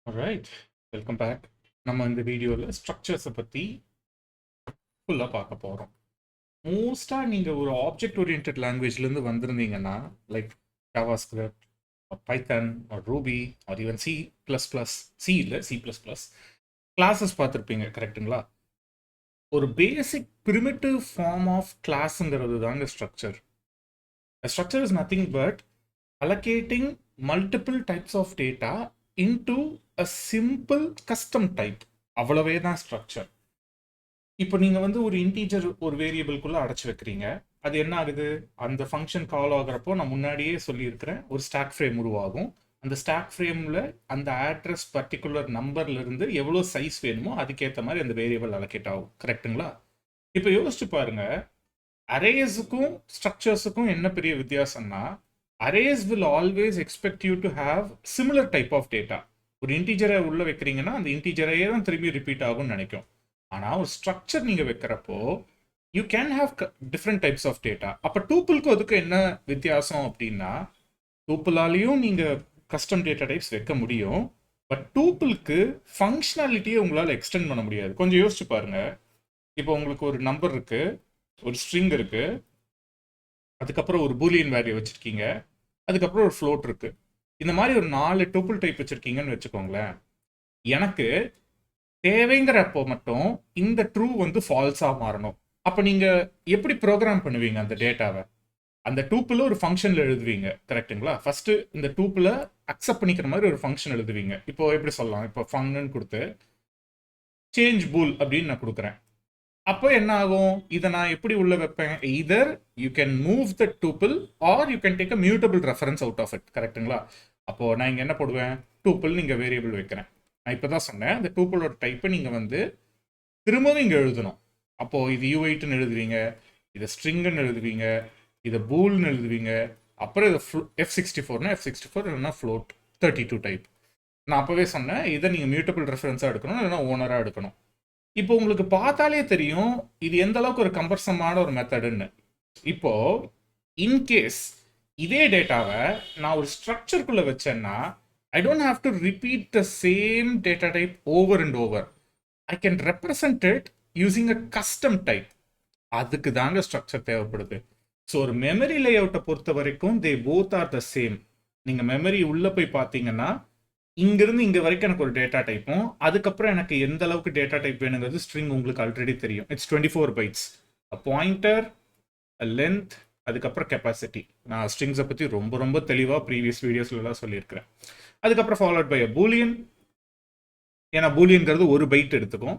Alright, welcome back. நம்ம இந்த வீடியோவில் ஸ்ட்ரக்சர்ஸை பற்றி ஃபுல்லாக பார்க்க போகிறோம். மோஸ்ட்டாக நீங்கள் ஒரு ஆப்ஜெக்ட் ஓரியன்ட் லாங்குவேஜ்லேருந்து வந்திருந்தீங்கன்னா, like JavaScript, Python, Ruby, or even C plus plus, C இல்லை சி ப்ளஸ் ப்ளஸ் கிளாஸஸ் பார்த்துருப்பீங்க, கரெக்டுங்களா? ஒரு பேசிக் பிரிமிட்டிவ் ஃபார்ம் ஆஃப் கிளாஸுங்கிறது தாங்க structure. Structure is nothing but allocating multiple types of data into a simple custom type. அவ்வளவே தான் structure. இப்போ நீங்கள் வந்து ஒரு இன்டீஜர் ஒரு வேரியபிள்குள்ளே அடைச்சி வைக்கிறீங்க. அது என்ன ஆகுது? அந்த ஃபங்க்ஷன் கால் ஆகிறப்போ நான் முன்னாடியே சொல்லியிருக்கிறேன், ஒரு ஸ்டாக் ஃப்ரேம் உருவாகும். அந்த ஸ்டாக் ஃப்ரேமில் அந்த அட்ரஸ் பர்டிகுலர் நம்பர்லேருந்து எவ்வளோ சைஸ் வேணுமோ அதுக்கேற்ற மாதிரி அந்த வேரியபிள் அலோகேட் ஆகும். கரெக்டுங்களா? இப்போ யோசிச்சு பாருங்க, அரேஸுக்கும் ஸ்ட்ரக்சர்ஸுக்கும் என்ன பெரிய வித்தியாசம்னா, arrays will always expect you to have similar type of data. ஒரு இன்டீஜரை உள்ள வைக்கிறீங்கன்னா அந்த இன்டீஜரையே தான் திரும்பி ரிப்பீட் ஆகும்னு நினைக்கும். ஆனால் ஒரு ஸ்ட்ரக்சர் நீங்கள் வைக்கிறப்போ you can have different types of data. அப்போ டூப்புளுக்கு அதுக்கு என்ன வித்தியாசம் அப்படின்னா, டூப்புளாலையும் நீங்கள் கஸ்டம் டேட்டா டைப்ஸ் வைக்க முடியும், பட் டூப்புளுக்கு ஃபங்க்ஷனாலிட்டியை உங்களால் எக்ஸ்டெண்ட் பண்ண முடியாது. கொஞ்சம் யோசிச்சு பாருங்க. இப்போ உங்களுக்கு ஒரு நம்பர் இருக்கு, ஒரு ஸ்ட்ரிங் இருக்கு, அதுக்கப்புறம் ஒரு பூலியன் வேல்யூ வச்சிருக்கீங்க, அதுக்கப்புறம் ஒரு ஃப்ளோட் இருக்கு. இந்த மாதிரி ஒரு 4 டூப்பிள் டைப் வச்சிருக்கீங்கன்னு வச்சுக்கோங்களேன். எனக்கு தேவைங்கிறப்போ மட்டும் இந்த ட்ரூ வந்து ஃபால்ஸாக மாறணும். அப்போ நீங்கள் எப்படி ப்ரோக்ராம் பண்ணுவீங்க அந்த டேட்டாவை? அந்த டூப்பில் ஒரு ஃபங்க்ஷனில் எழுதுவீங்க, கரெக்டுங்களா? ஃபர்ஸ்ட் இந்த டூப்பில் அக்செப்ட் பண்ணிக்கிற மாதிரி ஒரு ஃபங்க்ஷன் எழுதுவீங்க. இப்போ எப்படி சொல்லலாம், இப்போ ஃபங்க்ஷன் கொடுத்து சேஞ்ச் பூல் அப்படின்னு நான் கொடுக்குறேன். அப்போ என்ன ஆகும்? இதை நான் எப்படி உள்ள வைப்பேன்? either you can move the tuple or you can take a mutable reference out of it. கரெக்டுங்களா? அப்போ நான் இங்கே என்ன போடுவேன்? டூப்பிள் நீங்கள் வேரியபிள் வைக்கிறேன். நான் இப்போ தான் சொன்னேன், அந்த டூப்பிளோட டைப்பை நீங்கள் வந்து திரும்பவும் இங்கே எழுதணும். அப்போது இது U8ன்னு எழுதுவீங்க, இதை ஸ்ட்ரிங்குன்னு எழுதுவீங்க, இதை பூல்னு எழுதுவீங்க, அப்புறம் இதை F64னா F64 இல்லைன்னா ஃப்ளோட் 32 டைப். நான் அப்போவே சொன்னேன், இதை நீங்கள் மியூட்டபிள் ரெஃபரன்ஸாக எடுக்கணும், இல்லைன்னா ஓனராக எடுக்கணும். இப்போ உங்களுக்கு பார்த்தாலே தெரியும் இது எந்த அளவுக்கு ஒரு கம்பர்சமான ஒரு மெத்தடுன்னு. இப்போ இன்கேஸ் இதே டேட்டாவை நான் ஒரு ஸ்ட்ரக்சருக்குள்ள வச்சேன்னா, I don't have to repeat the same data type over and over. I can represent it using a custom type. அதுக்கு தாங்க ஸ்ட்ரக்சர் தேவைப்படுது. ஸோ ஒரு மெமரி லே அவுட்டை பொறுத்த வரைக்கும் they both are the same. நீங்கள் மெமரி உள்ளே போய் பார்த்தீங்கன்னா, இங்கிருந்து இங்கே வரைக்கும் எனக்கு ஒரு டேட்டா டைப்பும், அதுக்கப்புறம் எனக்கு எந்த அளவுக்கு டேட்டா டைப் வேணுங்கிறது ஸ்ட்ரிங் உங்களுக்கு ஆல்ரெடி தெரியும். It's 24 bytes, a pointer, a length, அதுக்கப்புறம் கெப்பாசிட்டி. நான் ஸ்ட்ரிங்ஸை பற்றி ரொம்ப ரொம்ப தெளிவாக ப்ரீவியஸ் வீடியோஸ்லாம் சொல்லியிருக்கிறேன். அதுக்கப்புறம் ஃபாலோட் பை அ பூலியன், ஏன்னா பூலியன்கிறது ஒரு பைட் எடுத்துக்கும்.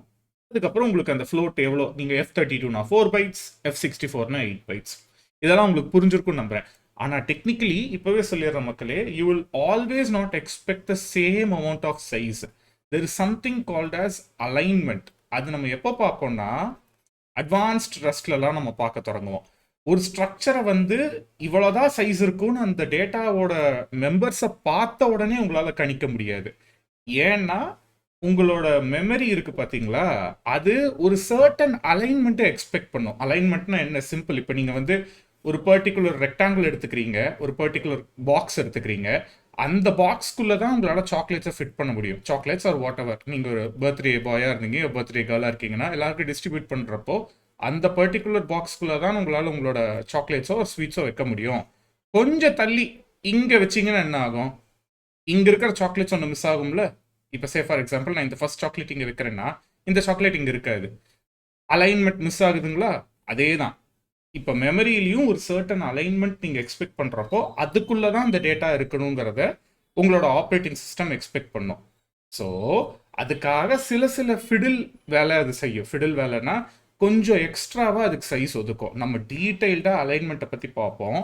அதுக்கப்புறம் உங்களுக்கு அந்த ஃப்ளோட் எவ்வளோ, நீங்கள் F32னா 4 bytes, F64னா 8 bytes. இதெல்லாம் உங்களுக்கு புரிஞ்சிருக்கும்னு நம்புறேன். ஆனால் டெக்னிக்கலி இப்போவே சொல்லிடுற மக்களே, you will always not expect the same amount of size. There is something called as alignment. அது நம்ம எப்போ பார்ப்போம்னா, அட்வான்ஸ்ட் ரஸ்ட்லலாம் நம்ம பார்க்க தொடங்குவோம். ஒரு ஸ்ட்ரக்சரை வந்து இவ்வளோதான் சைஸ் இருக்குன்னு அந்த டேட்டாவோட மெம்பர்ஸை பார்த்த உடனே உங்களால் கணிக்க முடியாது. ஏன்னா உங்களோட மெமரி இருக்கு பார்த்தீங்களா, அது ஒரு சர்டன் அலைன்மெண்ட்டை எக்ஸ்பெக்ட் பண்ணும். அலைன்மெண்ட்னா என்ன? சிம்பிள். இப்போ நீங்கள் வந்து ஒரு பர்டிகுலர் ரெக்டாங்கிள் எடுத்துக்கிறீங்க, ஒரு பர்டிகுலர் பாக்ஸ் எடுத்துக்கிறீங்க, அந்த பாக்ஸ்க்குள்ளே தான் உங்களால் சாக்லேட்ஸை ஃபிட் பண்ண முடியும். Chocolates R what ever. நீங்கள் ஒரு பர்த்டே பாயாக இருந்தீங்க, பர்த்டே கேர்ளாக இருக்கீங்கன்னா, எல்லாருக்கும் டிஸ்ட்ரிபியூட் பண்ணுறப்போ அந்த பர்டிகுலர் பாக்ஸ்க்குள்ளே தான் உங்களால் உங்களோட சாக்லேட்ஸோ ஸ்வீட்ஸோ வைக்க முடியும். கொஞ்சம் தள்ளி இங்கே வச்சிங்கன்னா என்ன ஆகும்? இங்கே இருக்கிற சாக்லேட்ஸ் ஒன்று மிஸ் ஆகும்ல. இப்போ சே ஃபார் எக்ஸாம்பிள் நான் இந்த ஃபர்ஸ்ட் சாக்லேட் இங்கே வைக்கிறேன்னா, இந்த சாக்லேட் இங்கே இருக்காது. அலைன்மெண்ட் மிஸ் ஆகுதுங்களா? அதே தான். இப்போ மெமரியிலையும் ஒரு சர்டன் அலைன்மெண்ட் நீங்கள் எக்ஸ்பெக்ட் பண்ணுறப்போ அதுக்குள்ளே தான் இந்த டேட்டா இருக்கணுங்கிறத உங்களோட ஆப்ரேட்டிங் சிஸ்டம் எக்ஸ்பெக்ட் பண்ணும். ஸோ அதுக்காக சில சில ஃபிடில் வேலை அது செய்யும். ஃபிடில் வேலைன்னா கொஞ்சம் எக்ஸ்ட்ராவாக அதுக்கு சைஸ் ஒதுக்கும். நம்ம டீட்டெயில்டாக அலைன்மெண்ட்டை பற்றி பார்ப்போம்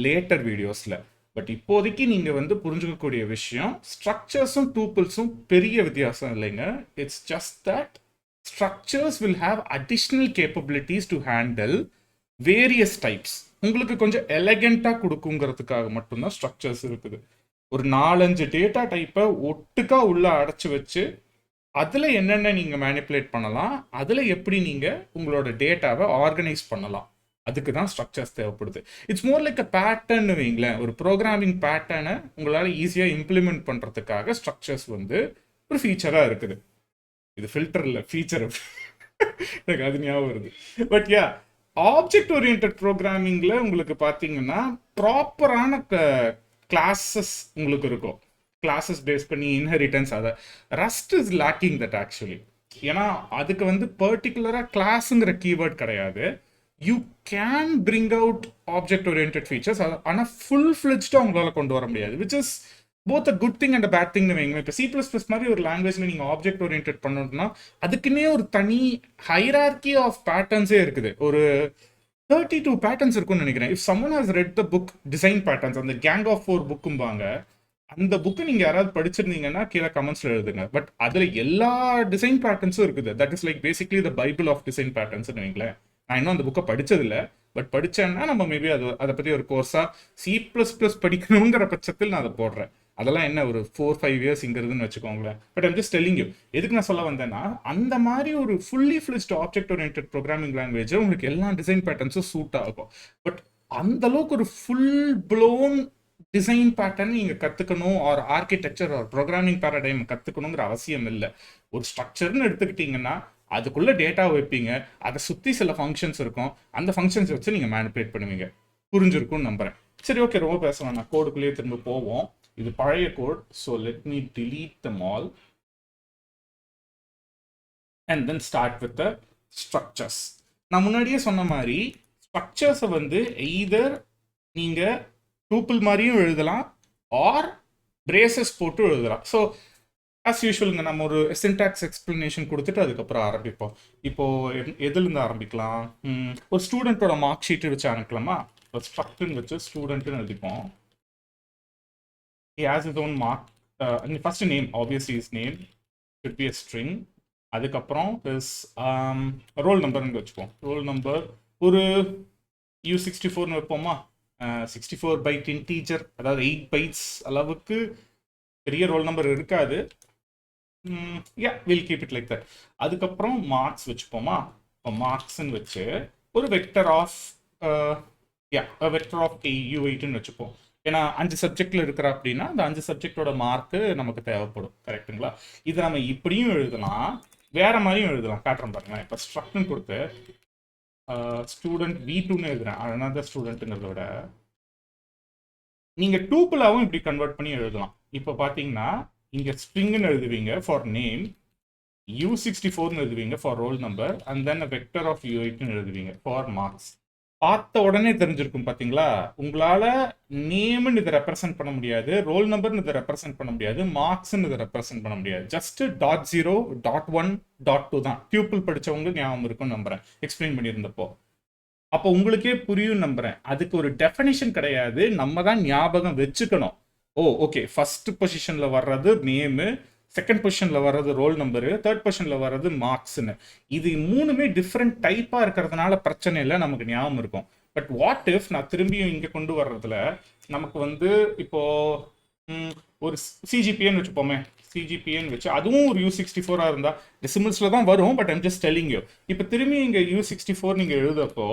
லேட்டர் வீடியோஸில். பட் இப்போதைக்கு நீங்கள் வந்து புரிஞ்சுக்கக்கூடிய விஷயம், ஸ்ட்ரக்சர்ஸும் டூப்பிள்ஸும் பெரிய வித்தியாசம் இல்லைங்க. It's just that structures will have additional capabilities to handle various types. உங்களுக்கு கொஞ்சம் எலகெண்ட்டாக கொடுக்குங்கிறதுக்காக மட்டும்தான் ஸ்ட்ரக்சர்ஸ் இருக்குது. ஒரு 4-5 டேட்டா டைப்பை ஒட்டுக்கா உள்ள அடைச்சி வச்சு அதில் என்னென்ன நீங்கள் மேனிப்புலேட் பண்ணலாம், அதில் எப்படி நீங்கள் உங்களோட டேட்டாவை ஆர்கனைஸ் பண்ணலாம், அதுக்கு தான் ஸ்ட்ரக்சர்ஸ் தேவைப்படுது. It's more like a pattern வைங்களேன். ஒரு ப்ரோக்ராமிங் பேட்டர்னை உங்களால் ஈஸியாக இம்ப்ளிமெண்ட் பண்ணுறதுக்காக ஸ்ட்ரக்சர்ஸ் வந்து ஒரு ஃபீச்சராக இருக்குது. இது ஃபில்டர் இல்லை, ஃபீச்சர். எனக்கு அது ஞாபகம் வருது. பட் யா, ஆப்ஜெக்ட் ஓரியன்ட் ப்ரோக்ராமிங்கில் உங்களுக்கு பார்த்தீங்கன்னா ப்ராப்பரான கிளாஸஸ் உங்களுக்கு இருக்கும். கிளாஸஸ் பேஸ் பண்ணி இன்ஹெரிட்டன்ஸ், அதை Rust is lacking that actually. ஏன்னா அதுக்கு வந்து பர்டிகுலராக கிளாஸுங்கிற கீவேர்ட் கிடையாது. You can bring out object orient features, ஆனால் ஃபுல் ஃபிளெஜ்டாக உங்களால் கொண்டு வர முடியாது. Which is both a good thing and a bad திங்னு வைங்க. இப்போ C++ மாதிரி ஒரு லாங்குவேஜில் நீங்கள் ஆப்ஜெக்ட் ஓரியன்ட் பண்ணணும்னா அதுக்குன்னே ஒரு தனி ஹைரார்கி ஆஃப் பேட்டர்ன்ஸே இருக்குது. ஒரு 32 பேட்டர்ன்ஸ் இருக்கும்னு நினைக்கிறேன். If someone has read the book design patterns, அந்த கேங் ஆஃப் 4 புக்கும்பாங்க, அந்த புக்கு நீங்கள் யாராவது படிச்சிருந்தீங்கன்னா கீழே கமெண்ட்ஸில் எழுதுங்க. பட் அதில் எல்லா டிசைன் பேட்டர்ன்ஸும் இருக்குது. That is like basically the Bible of design பேட்டர்ன்ஸ்னு வைங்களேன். நான் இன்னும் அந்த புக்கை படித்ததில்லை, பட் படித்தேன்னா நம்ம மேபி அதை பற்றி ஒரு கோர்ஸாக C++ படிக்கணுங்கிற பட்சத்தில் நான் அதை போடுறேன். அதெல்லாம் என்ன ஒரு 4-5 இயர்ஸ் இங்கிறதுன்னு வச்சுக்கோங்களேன். But I'm just telling you. எதுக்கு நான் சொல்ல வந்தேன்னா, அந்த மாதிரி ஒரு fully fledged object oriented programming language உங்களுக்கு எல்லா டிசைன் பேட்டர்ன்ஸும் சூட் ஆகும். பட் அந்த அளவுக்கு ஒரு ஃபுல் ப்ளோன் டிசைன் பேட்டர்ன் நீங்கள் கற்றுக்கணும், ஒரு ஆர்கிடெக்சர் ஒரு ப்ரோக்ராமிங் பேரடைம் கற்றுக்கணுங்கிற அவசியம் இல்லை. ஒரு ஸ்ட்ரக்சர்னு எடுத்துக்கிட்டிங்கன்னா அதுக்குள்ளே டேட்டா வைப்பீங்க, அதை சுற்றி சில ஃபங்க்ஷன்ஸ் இருக்கும், அந்த ஃபங்க்ஷன்ஸ் வச்சு நீங்கள் மேனிபுலேட் பண்ணுவீங்க. புரிஞ்சிருக்கும்னு நம்புகிறேன். சரி, ஓகே, ரொம்ப பேசலாம். நான் கோடுக்குள்ளேயே திரும்ப போவோம். இது பழைய code. So let me delete them all and then start with the structures. நான் முன்னாடியே சொன்ன மாதிரி ஸ்ட்ரக்சர்ஸை வந்து எய்தர் நீங்கள் டூப்பிள் மாதிரியும் எழுதலாம் ஆர் பிரேசஸ் போட்டு எழுதலாம். ஸோ ஆஸ் யூஷுவலுங்க, நம்ம ஒரு சின்டாக்ஸ் எக்ஸ்பிளனேஷன் கொடுத்துட்டு அதுக்கப்புறம் ஆரம்பிப்போம். இப்போது எதுலேருந்து ஆரம்பிக்கலாம்? ஒரு ஸ்டூடெண்ட்டோட மார்க் ஷீட்டு வச்சு ஆரம்பிக்கலாமா? ஒரு ஸ்ட்ரக்டர்னு வச்சு ஸ்டூடெண்ட்டுன்னு எழுதிப்போம். He has his own mark. First name, obviously his name should be a string. அதுக்கப்புறம் his roll numberன்னு வச்சுப்போம். roll number ஒரு U64ன்னு வைப்போமா? 64 பைட் இன்டீஜர், அதாவது 8 பைட்ஸ் அளவுக்கு பெரிய ரோல் நம்பர் இருக்காது. Will keep it like that. அதுக்கப்புறம் மார்க்ஸ் வச்சுப்போமா? இப்போ மார்க்ஸ்ன்னு வச்சு ஒரு வெக்டர் ஆஃப் U8ன்னு வச்சுப்போம். ஏன்னா 5 சப்ஜெக்டில் இருக்கிற அப்படின்னா அந்த 5 சப்ஜெக்டோட மார்க்கு நமக்கு தேவைப்படும். கரெக்டுங்களா? இதை நம்ம இப்படியும் எழுதலாம், வேற மாதிரியும் எழுதலாம். காட்டுறேன் பாருங்க. இப்போ ஸ்ட்ரக்ட்னு கொடுத்து ஸ்டூடெண்ட் V2ன்னு எழுதுறேன். another ஸ்டூடெண்ட்டுங்கிறத விட நீங்கள் டூப்பிளாகவும் இப்படி கன்வெர்ட் பண்ணி எழுதலாம். இப்போ பார்த்தீங்கன்னா இங்கே ஸ்ட்ரிங்னு எழுதுவீங்க ஃபார் நேம், U64ன்னு எழுதுவீங்க for roll number, and then vector of U8ன்னு எழுதுவீங்க ஃபார் மார்க்ஸ். பார்த்த உடனே தெரிஞ்சிருக்கும் பார்த்தீங்களா? உங்களால் நேம்னு இதை ரெப்ரசென்ட் பண்ண முடியாது, ரோல் நம்பர்னு இதை ரெப்ரசென்ட் பண்ண முடியாது, மார்க்ஸ்ன்னு இதை ரெப்ரசென்ட் பண்ண முடியாது. ஜஸ்ட் .0, .1, .2 தான். டியூப்பிள் படித்தவங்க ஞாபகம் இருக்கும்னு நம்புறேன், எக்ஸ்பிளைன் பண்ணியிருந்தப்போ. அப்போ உங்களுக்கே புரியும் நம்புறேன். அதுக்கு ஒரு டெஃபினிஷன் கிடையாது, நம்ம தான் ஞாபகம் வச்சுக்கணும். ஓகே, ஃபர்ஸ்ட் பொசிஷனில் வர்றது நேமு, செகண்ட் பொசிஷனில் வர்றது ரோல் நம்பரு, தேர்ட் பொசிஷனில் வர்றது மார்க்ஸ்ன்னு. இது மூணுமே டிஃப்ரெண்ட் டைப்பாக இருக்கிறதுனால பிரச்சனை இல்லை, நமக்கு ஞாபகம் இருக்கும். பட் வாட் இஃப் நான் திரும்பியும் இங்கே கொண்டு வர்றதுல நமக்கு வந்து இப்போது ஒரு CGPAன்னு வச்சுப்போமே, CGPAன்னு வச்சு அதுவும் ஒரு U64 இருந்தால் டெசிமல்ஸில் தான் வரும். But I'm just telling you. இப்போ திரும்பி இங்கே U64 நீங்கள் எழுதப்போ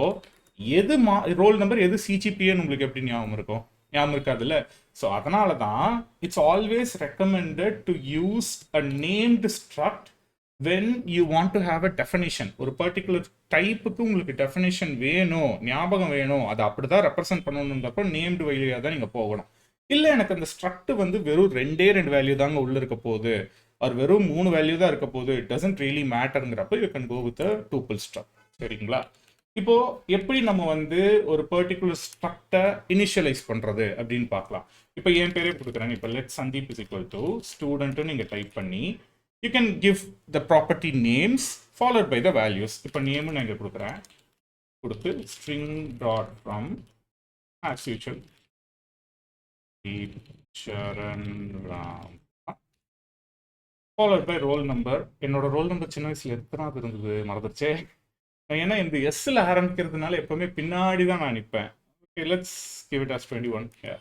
எது ரோல் நம்பர் எது CGPAன்னு உங்களுக்கு எப்படி ஞாபகம் இருக்கும்? ஞாபகம் இருக்காதுல்ல. ஸோ அதனால தான் it's always recommended to use a named struct when you want to have a definition. ஒரு பர்டிகுலர் டைப்புக்கு உங்களுக்கு டெஃபினிஷன் வேணும், ஞாபகம் வேணும், அதை அப்படி தான் ரெப்ரசென்ட் பண்ணணுன்றப்போ நேம்டு வேல்யூவாக தான் நீங்கள் போகணும். இல்லை எனக்கு அந்த ஸ்ட்ரக்ட் வந்து வெறும் 2 வேல்யூ தாங்க உள்ளே இருக்க போகுது, அது வெறும் 3 வேல்யூ தான் இருக்க போகுது, இட் டசன்ட் ரியலி மேட்டருங்கிறப்ப you can go with a tuple struct. சரிங்களா? இப்போ எப்படி நம்ம வந்து ஒரு பர்டிகுலர் ஸ்ட்ரக்டை இனிஷியலைஸ் பண்ணுறது அப்படின்னு பார்க்கலாம். இப்போ என் பேரே கொடுக்குறேன். இப்போ let Sandeep is equal to student நீங்கள் டைப் பண்ணி you can give the property names followed by the values. இப்போ நேம்னு நான் இங்கே கொடுக்குறேன், கொடுத்து string dot from as usual Charan Ram followed by roll number. என்னோட ரோல் நம்பர் சின்ன வயசுல எத்தனாவது இருந்தது மறந்துருச்சே. ஏன்னா இந்த எஸ்ஸில் ஆரம்பிக்கிறதுனால எப்பவுமே பின்னாடி தான் நான் நிற்பேன். Okay, let's give it as 21.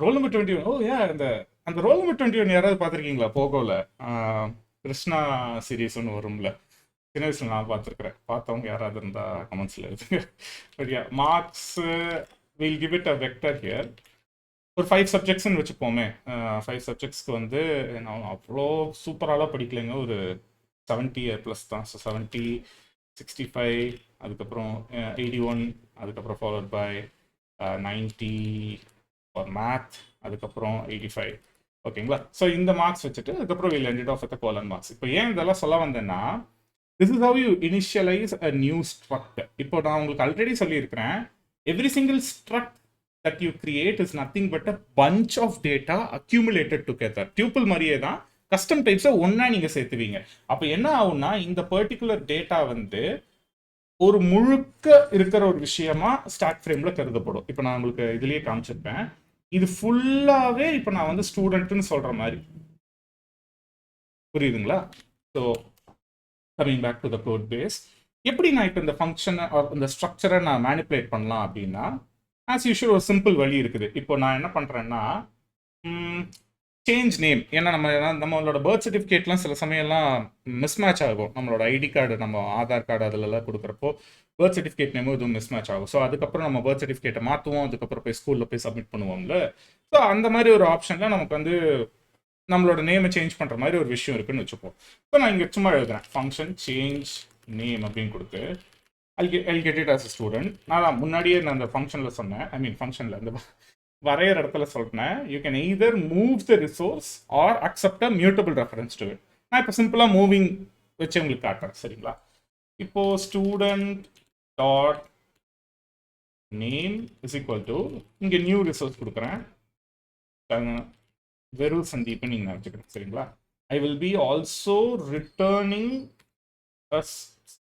Roll number 21. அந்த ரோல் நம்பர் 21 யாராவது பார்த்துருக்கீங்களா? போகோவில் கிருஷ்ணா சீரீஸ் ஒன்று வரும்ல, சின்ன வயசுல நான் பார்த்துருக்குறேன். பார்த்தவங்க யாராவது இருந்தா கமெண்ட்ஸ்ல எழுதுங்க. சரியா? Marks will give it a vector here. ஒரு 5 சப்ஜெக்ட்ஸ்னு வச்சுப்போமே. 5 சப்ஜெக்ட்ஸ்க்கு வந்து நான் அவ்வளோ சூப்பராலாம் படிக்கலைங்க. ஒரு 70 ப்ளஸ் தான். ஸோ 70, 65, அதுக்கப்புறம் 81, அதுக்கப்புறம் ஃபாலோட் பை 90 ஃபார் மேத், அதுக்கப்புறம் 85. ஓகேங்களா? ஸோ இந்த மார்க்ஸ் வச்சுட்டு அதுக்கப்புறம் will end it off with colon marks. இப்போ ஏன் இதெல்லாம் சொல்ல வந்தேன்னா, this is how you initialise a new struct. இப்போ நான் உங்களுக்கு ஆல்ரெடி சொல்லியிருக்கிறேன், every single struct that you create is nothing but a bunch of data accumulated together. Tuple மாதிரியே தான் கஸ்டம் டைப்ஸை ஒன்றா நீங்கள் சேர்த்துவீங்க. அப்போ என்ன ஆகும்னா, இந்த பர்டிகுலர் டேட்டா வந்து ஒரு முழுக்க இருக்கிற ஒரு விஷயமா ஸ்டாக் ஃப்ரேமில் கருதப்படும். இப்போ நான் உங்களுக்கு இதுலேயே காமிச்சிருப்பேன். இது ஃபுல்லாகவே இப்போ நான் வந்து ஸ்டூடெண்ட்னு சொல்கிற மாதிரி புரியுதுங்களா? So coming back to the code base, எப்படி நான் இப்போ இந்த ஃபங்க்ஷனை இந்த ஸ்ட்ரக்சரை நான் மேனிப்புலேட் பண்ணலாம் அப்படின்னா, ஆஸ் யூஷுவல் ஒரு சிம்பிள் வழி இருக்குது. இப்போ நான் என்ன பண்ணுறேன்னா, சேஞ்ச் நேம். ஏன்னா நம்மளோட பர்த் சர்டிஃபிகேட்லாம் சில சமயம்லாம் மிஸ்மேட்ச் ஆகும். நம்மளோட ஐடி கார்டு, நம்ம ஆதார் கார்டு அதிலெல்லாம் கொடுக்குறப்போ பர்த் சர்டிஃபிகேட் நேமும் இதுவும் மிஸ்மேட்ச் ஆகும். ஸோ அதுக்கப்புறம் நம்ம பர்த் சர்டிஃபிகேட்டை மாற்றுவோம், அதுக்கப்புறம் போய் ஸ்கூலில் போய் சப்மிட் பண்ணுவோம்ல. ஸோ அந்த மாதிரி ஒரு ஆப்ஷனில் நமக்கு வந்து நம்மளோட நேமை சேஞ்ச் பண்ணுற மாதிரி ஒரு விஷயம் இருக்குன்னு வச்சுப்போம். ஸோ நான் இங்கே சும்மா எழுதுறேன், ஃபங்க்ஷன் சேஞ்ச் நேம் அப்படின்னு கொடுத்து I'll get it as a student. நான் முன்னாடியே நான் அந்த ஃபங்க்ஷனில் சொன்னேன், ஐ மீன் ஃபங்க்ஷனில் அந்த வரைகிற இடத்துல சொல்கிறேன், you can either move the resource or accept a mutable reference to it. நான் இப்போ சிம்பிளாக மூவிங் வச்சு உங்களுக்கு காட்டுறேன். சரிங்களா? இப்போது student dot name is equal to, இங்கே நியூ ரிசோர்ஸ் கொடுக்குறேன், வெறும் சந்தீப்னு நீங்கள் நினச்சிக்கிறேன். சரிங்களா? I will be also returning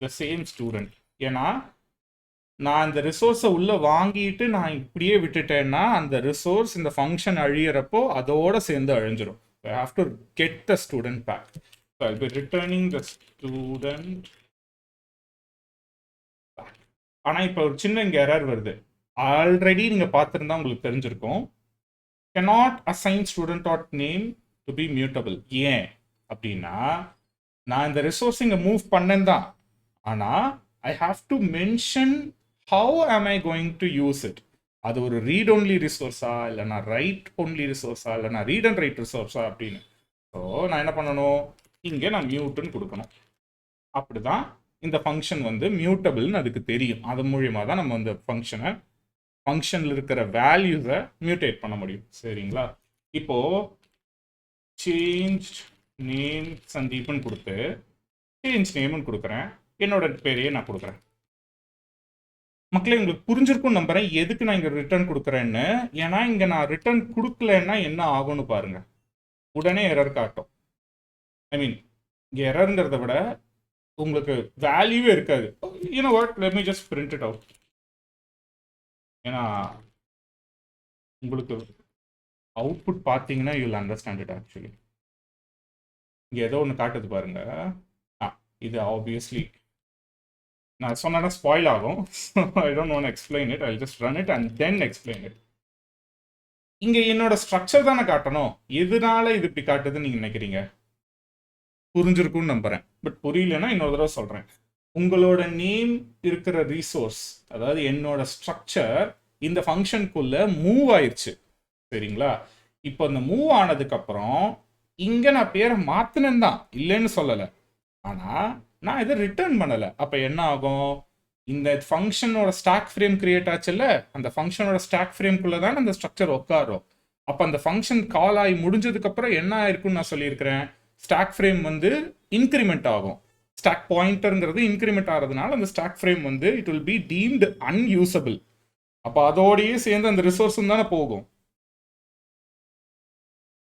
the same student. ஏன்னா நான் இந்த ரிசோர்ஸை உள்ளே வாங்கிட்டு நான் இப்படியே விட்டுட்டேன்னா அந்த ரிசோர்ஸ் இந்த ஃபங்க்ஷன் அழியிறப்போ அதோட சேர்ந்து அழிஞ்சிடும். I have to get the student back. So I be returning the student back. ஆனால் இப்போ ஒரு சின்ன இங்கே எரர் வருது. ஆல்ரெடி நீங்கள் பார்த்துருந்தா உங்களுக்கு தெரிஞ்சிருக்கும், cannot assign student dot name to be mutable. ஏன் அப்படின்னா, நான் இந்த ரிசோர்ஸ் இங்கே மூவ் பண்ணேன் தான், ஆனால் I have to mention how am I going to use it. அது ஒரு ரீட் ஒன்லி ரிசோர்ஸா, இல்லைனா ரைட் ஒன்லி ரிசோர்ஸா, இல்லைனா ரீட் அண்ட் ரைட் ரிசோர்ஸா அப்படின்னு. ஸோ நான் என்ன பண்ணணும், இங்கே நான் மியூட்டுன்னு கொடுக்கணும். அப்படிதான் இந்த ஃபங்க்ஷன் வந்து மியூட்டபிள்னு அதுக்கு தெரியும். அது மூலியமாக தான் நம்ம இந்த ஃபங்க்ஷனில் இருக்கிற வேல்யூஸை மியூட்டேட் பண்ண முடியும். சரிங்களா? இப்போ சேஞ்ச் நேம் சந்தீப்னு கொடுத்து சேஞ்ச் நேம்னு கொடுக்குறேன், என்னோட பேரையே நான் கொடுக்குறேன். மக்களே உங்களுக்கு புரிஞ்சிருக்கும் நம்புறேன் எதுக்கு நான் இங்கே ரிட்டர்ன் கொடுக்குறேன்னு. ஏன்னா இங்கே நான் ரிட்டர்ன் கொடுக்கலன்னா என்ன ஆகும்னு பாருங்க, உடனே எரர் காட்டும். ஐ மீன் இங்கே எரருங்கிறத விட உங்களுக்கு வேல்யூவே இருக்காது. You know what, let me just print it out. ஏன்னா உங்களுக்கு அவுட்புட் பார்த்தீங்கன்னா you will understand it. Actually இங்கே ஏதோ ஒன்று காட்டுது பாருங்க. இது ஆப்வியஸ்லி நான் சொன்னா ஸ்பாயில் ஆகும். ஐ don't want explain it, I just run it and then explain it. இங்கே என்னோட ஸ்ட்ரக்சர் தானே காட்டணும். எதனால இது இப்படி காட்டுதுன்னு நீங்கள் நினைக்கிறீங்க? புரிஞ்சிருக்கும்னு நம்புறேன். பட் புரியலன்னா இன்னொரு தடவை சொல்கிறேன். உங்களோட நேம் இருக்கிற ரிசோர்ஸ், அதாவது என்னோட ஸ்ட்ரக்சர் இந்த ஃபங்க்ஷனுக்குள்ள மூவ் ஆயிடுச்சு. சரிங்களா? இப்போ இந்த மூவ் ஆனதுக்கப்புறம் இங்கே நான் பேரை மாற்றினேன் தான், இல்லைன்னு சொல்லலை. ஆனால் நான் இதை ரிட்டர்ன் பண்ணலை. அப்போ என்ன ஆகும், இந்த ஃபங்க்ஷனோட ஸ்டாக் ஃப்ரேம் கிரியேட் ஆச்சுல்ல, அந்த ஃபங்க்ஷனோட ஸ்டாக் ஃப்ரேம்குள்ளே தான் அந்த ஸ்ட்ரக்சர் உட்காரும். அப்போ அந்த ஃபங்க்ஷன் கால் ஆகி முடிஞ்சதுக்கப்புறம் என்ன ஆயிருக்குன்னு நான் சொல்லியிருக்கிறேன், ஸ்டாக் ஃப்ரேம் வந்து இன்க்ரிமெண்ட் ஆகும். ஸ்டாக் பாயிண்டருங்கிறது இன்க்ரிமெண்ட் ஆகிறதுனால அந்த ஸ்டாக் ஃப்ரேம் வந்து it will B deemed unusable. அப்போ அதோடையே சேர்ந்து அந்த ரிசோர்ஸும் தானே போகும்.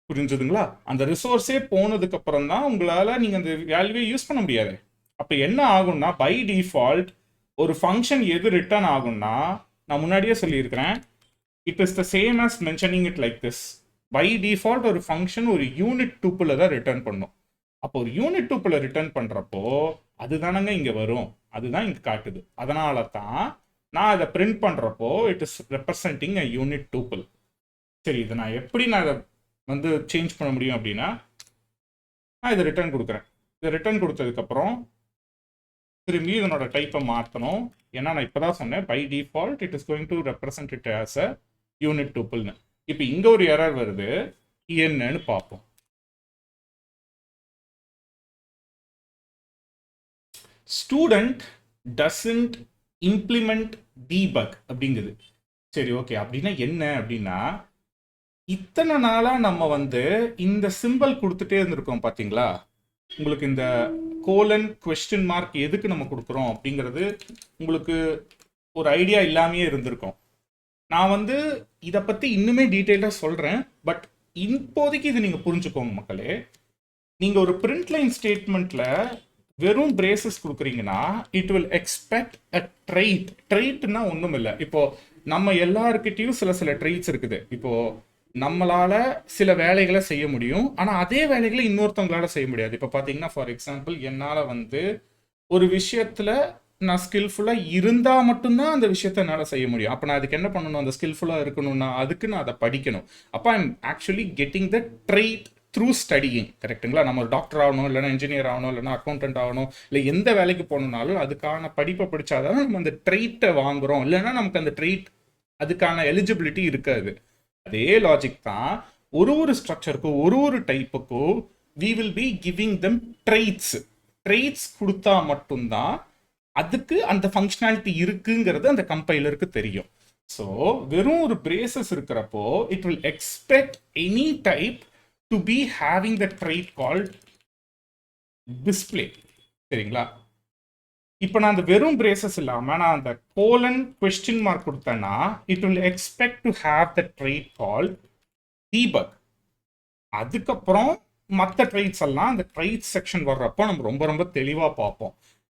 புரிஞ்சுதுங்களா? அந்த ரிசோர்ஸே போனதுக்கு அப்புறம் தான் உங்களால் நீங்கள் அந்த வேல்யூவை யூஸ் பண்ண முடியாது. அப்போ என்ன ஆகும்னா, பை டிஃபால்ட் ஒரு ஃபங்க்ஷன் எது ரிட்டர்ன் ஆகும்னா, நான் முன்னாடியே சொல்லியிருக்கிறேன், it is the same as mentioning it like this. By default ஒரு ஃபங்க்ஷன் ஒரு யூனிட் டூப்பில் தான் ரிட்டர்ன் பண்ணும். அப்போ ஒரு யூனிட் டூப்பில் ரிட்டர்ன் பண்ணுறப்போ அதுதானங்க இங்கே வரும், அதுதான் இங்கே காட்டுது. அதனால தான் நான் அதை பிரிண்ட் பண்ணுறப்போ it is representing a unit tuple. சரி, இதை நான் எப்படி நான் இதை வந்து சேஞ்ச் பண்ண முடியும் அப்படின்னா, நான் இதை ரிட்டர்ன் கொடுக்குறேன். இதை ரிட்டர்ன் கொடுத்ததுக்கப்புறம் திரும்பி இதனோட டைப்பை மாற்றணும். ஏன்னா நான் இப்போ தான் சொன்னேன், by default it is going to represent it as a unit டூப்பிள்னு. இப்போ இங்கே ஒரு எரர் வருது, என்னன்னு பார்ப்போம். ஸ்டூடெண்ட் டசன்ட் இம்ப்ளிமெண்ட் டீபக் அப்படிங்குது. சரி, ஓகே, அப்படின்னா என்ன அப்படின்னா, இத்தனை நாளாக நம்ம வந்து இந்த சிம்பிள் கொடுத்துட்டே இருந்திருக்கோம் பார்த்தீங்களா. உங்களுக்கு இந்த கோலன் கொஸ்டின் மார்க் எதுக்கு நம்ம கொடுக்குறோம் அப்படிங்கிறது உங்களுக்கு ஒரு ஐடியா இல்லாமையே இருந்திருக்கும். நான் வந்து இதை பற்றி இன்னுமே டீட்டெயிலாக சொல்கிறேன். பட் இப்போதைக்கு இது நீங்கள் புரிஞ்சுக்கோங்க மக்களே. நீங்கள் ஒரு பிரிண்ட் லைன் ஸ்டேட்மெண்ட்டில் வெறும் பிரேசஸ் கொடுக்குறீங்கன்னா it will expect a trait. ட்ரைட்னா ஒன்றும் இல்லை. இப்போ நம்ம எல்லாருக்கிட்டையும் சில ட்ரைட்ஸ் இருக்குது. இப்போ நம்மளால சில வேலைகளை செய்ய முடியும், ஆனால் அதே வேலைகளை இன்னொருத்தவங்களால செய்ய முடியாது. இப்போ பார்த்தீங்கன்னா ஃபார் எக்ஸாம்பிள், என்னால் வந்து ஒரு விஷயத்தில் நான் ஸ்கில்ஃபுல்லாக இருந்தால் மட்டும்தான் அந்த விஷயத்த என்னால் செய்ய முடியும். அப்போ நான் அதுக்கு என்ன பண்ணணும்? அந்த ஸ்கில்ஃபுல்லாக இருக்கணும்னா அதுக்கு நான் அதை படிக்கணும். அப்போ I am actually getting the trait through studying. கரெக்டுங்களா? நம்ம ஒரு டாக்டர் ஆகணும், இல்லைனா இன்ஜினியர் ஆகணும், இல்லைனா அக்கௌண்டன்ட் ஆகணும், இல்லை எந்த வேலைக்கு போகணுன்னாலும் அதுக்கான படிப்பை படித்தாதான் நம்ம அந்த ட்ரைட்டை வாங்குகிறோம். இல்லைன்னா நமக்கு அந்த ட்ரைட் அதுக்கான எலிஜிபிலிட்டி இருக்காது. அதே லாஜிக் தான் ஒரு ஸ்ட்ரக்சருக்கும் ஒரு டைப்புக்கும் we will be giving them traits கொடுத்தா மட்டும்தான் அதுக்கு அந்த ஃபங்க்ஷனாலிட்டி இருக்குங்கிறது அந்த கம்பைலருக்கு தெரியும். ஸோ வெறும் ஒரு பிரேசஸ் இருக்கிறப்போ it will expect any type to be having the trait called display. சரிங்களா? இப்போ நான் அந்த வெறும் பிரேசஸ் இல்லாமல் நான் அந்த கோலன் கொஸ்டின் மார்க் கொடுத்தேன்னா it will expect to have the trait call debug. அதுக்கப்புறம் மற்ற ட்ரைட்ஸ் எல்லாம் அந்த ட்ரைட் செக்ஷன் வர்றப்போ நம்ம ரொம்ப தெளிவாக பார்ப்போம்.